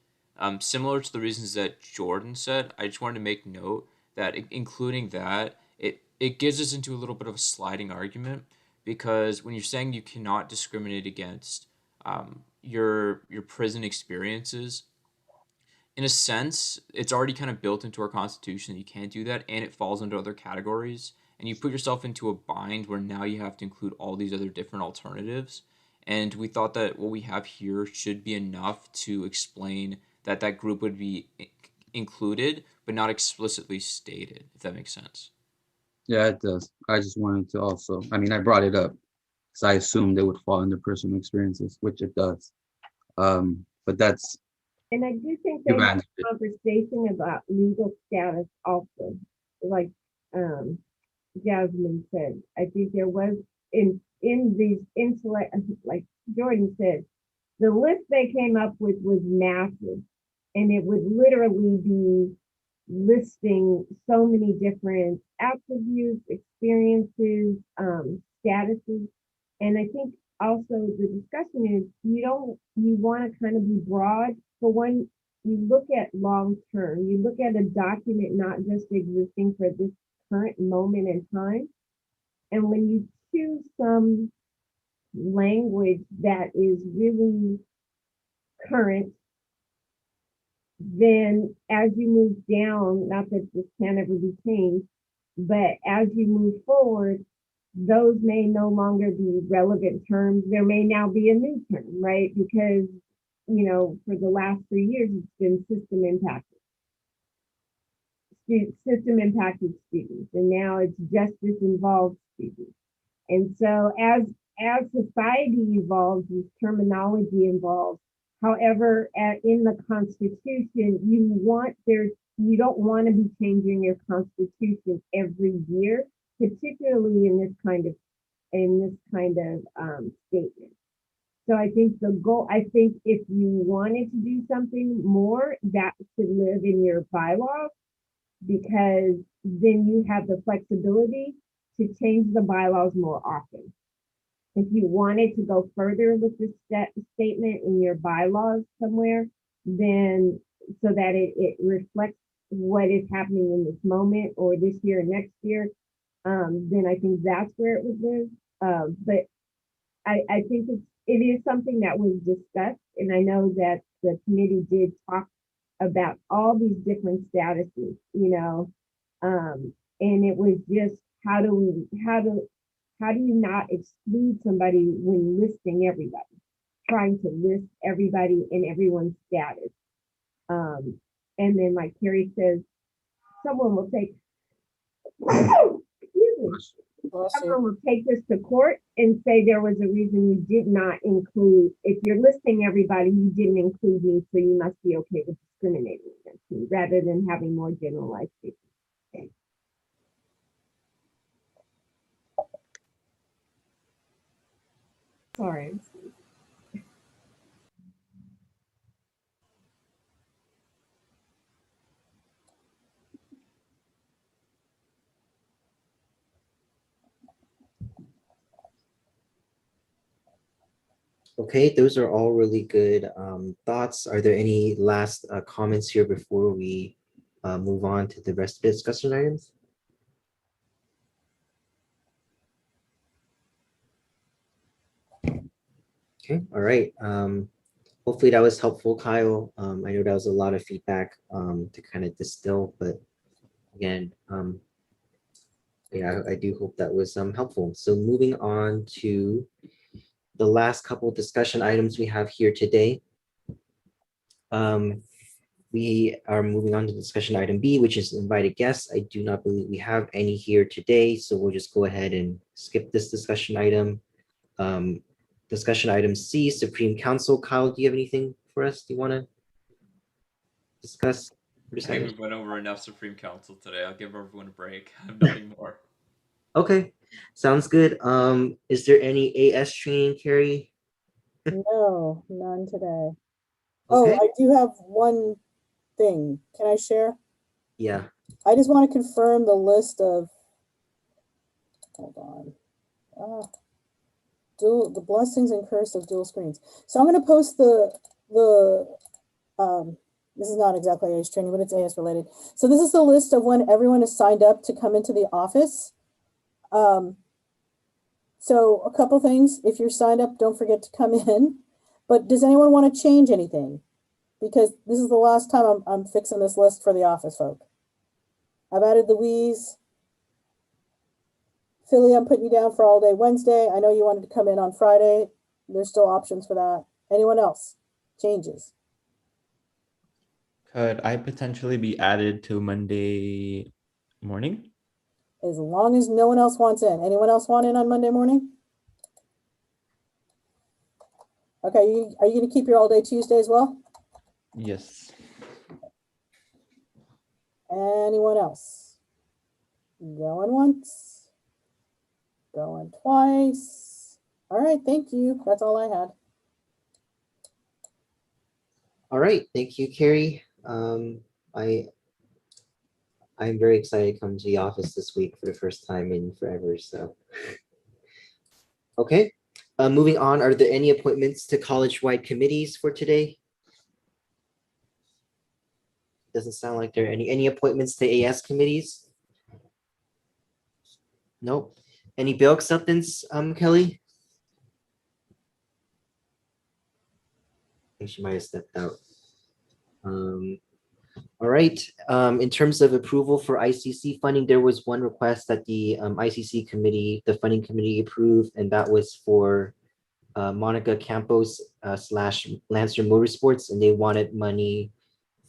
Similar to the reasons that Jordan said, I just wanted to make note that including that, it gives us into a little bit of a sliding argument, because when you're saying you cannot discriminate against your prison experiences, in a sense, it's already kind of built into our Constitution that you can't do that, and it falls under other categories. and you put yourself into a bind where now you have to include all these other different alternatives. And we thought that what we have here should be enough to explain that that group would be included, but not explicitly stated, if that makes sense. Yeah, it does. I just wanted to also, I mean, I brought it up because I assumed it would fall under personal experiences, which it does. But that's, And I do think You've they had answered a conversation about legal status also, like Jasmine said. I think there was in these intellect, like Jordan said, the list they came up with was massive, and it would literally be listing so many different attributes, experiences, statuses. And I think also the discussion is you want to kind of be broad. For one, you look at long term, you look at a document not just existing for this current moment in time. And when you choose some language that is really current, then as you move down, not that this can ever be changed, but as you move forward, those may no longer be relevant terms. There may now be a new term, right? Because, for the last 3 years, it's been system impacted students, and now it's justice involved students. And so as society evolves, this terminology evolves. However, in the Constitution, you don't want to be changing your Constitution every year, particularly in this kind of statement. So I think if you wanted to do something more, that should live in your bylaws, because then you have the flexibility to change the bylaws more often. If you wanted to go further with this statement in your bylaws somewhere, then so that it reflects what is happening in this moment or this year and next year, then I think that's where it would live. But I think it is something that was discussed, and I know that the committee did talk about all these different statuses, and it was just how do you not exclude somebody when listing everybody, trying to list everybody and everyone's status. And then like Carrie says, someone will take, someone will take this to court and say there was a reason you did not include, if you're listing everybody, you didn't include me, so you must be okay with discriminating against me, rather than having more generalized statements. Okay. Sorry. Okay, those are all really good thoughts. Are there any last comments here before we move on to the rest of the discussion items? Okay, all right. Hopefully that was helpful, Kyle. I know that was a lot of feedback to kind of distill, but again, yeah, I do hope that was helpful. So moving on to the last couple of discussion items we have here today. We are moving on to discussion item B, which is invited guests. I do not believe we have any here today, so we'll just go ahead and skip this discussion item. Discussion item C, Supreme Council. Kyle, do you have anything for us? Do you want to discuss? I think we went over enough Supreme Council today. I'll give everyone a break. I have nothing more. Okay, sounds good. Is there any AS training, Carrie? No, none today. Okay. Oh, I do have one thing. Can I share? Yeah. I just want to confirm the list of, hold on. The blessings and curse of dual screens. So I'm going to post this is not exactly AS training, but it's AS related. So this is the list of when everyone is signed up to come into the office. So a couple things, if you're signed up, don't forget to come in, but does anyone want to change anything? Because this is the last time I'm fixing this list for the office folk. I've added the Wii's. Philly, I'm putting you down for all day Wednesday. I know you wanted to come in on Friday. There's still options for that. Anyone else? Changes? Could I potentially be added to Monday morning? As long as no one else wants in. Anyone else want in on Monday morning? Okay, are you gonna keep your all day Tuesday as well? Yes. Anyone else? Going once, going twice. All right, thank you. That's all I had. All right, thank you, Carrie. I'm very excited to come to the office this week for the first time in forever, so. Okay, moving on, are there any appointments to college-wide committees for today? Doesn't sound like there are any appointments to AS committees? Nope. Any bill acceptance, Kelly? I think she might have stepped out. All right, in terms of approval for ICC funding, there was one request that the ICC committee, the funding committee approved, and that was for Monica Campos / Lancer Motorsports, and they wanted money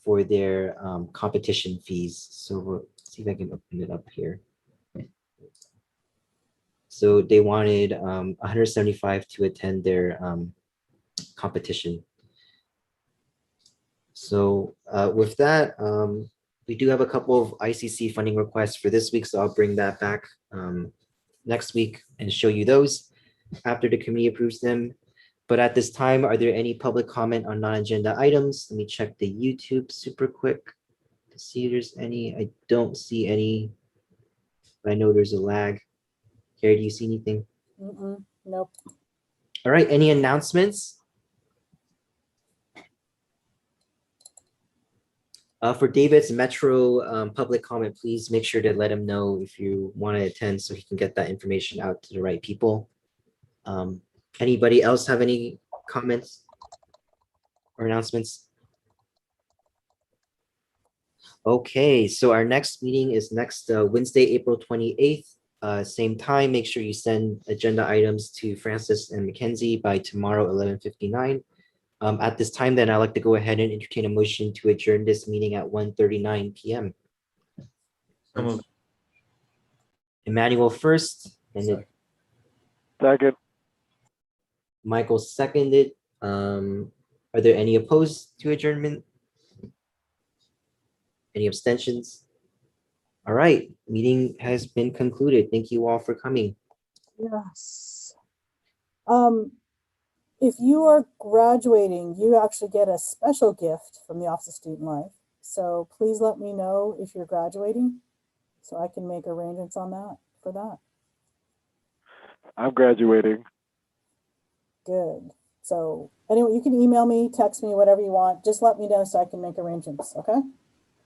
for their competition fees. So we'll see if I can open it up here. So they wanted 175 to attend their competition. So with that, we do have a couple of ICC funding requests for this week, so I'll bring that back next week and show you those after the committee approves them. But at this time, are there any public comment on non-agenda items? Let me check the YouTube super quick to see if there's any. I don't see any, but I know there's a lag. Carrie, do you see anything? Nope. All right, any announcements? For David's Metro public comment, please make sure to let him know if you want to attend so he can get that information out to the right people. Anybody else have any comments or announcements? Okay, so our next meeting is next Wednesday, April 28th. Same time, make sure you send agenda items to Francis and Mackenzie by tomorrow, 11:59. At this time, then I'd like to go ahead and entertain a motion to adjourn this meeting at 1:39 p.m. Emmanuel first, and then Second. Michael seconded. Are there any opposed to adjournment? Any abstentions? All right, meeting has been concluded. Thank you all for coming. Yes. If you are graduating, you actually get a special gift from the Office of Student Life. So please let me know if you're graduating so I can make arrangements on that for that. I'm graduating. Good. So anyway, you can email me, text me, whatever you want. Just let me know so I can make arrangements, okay?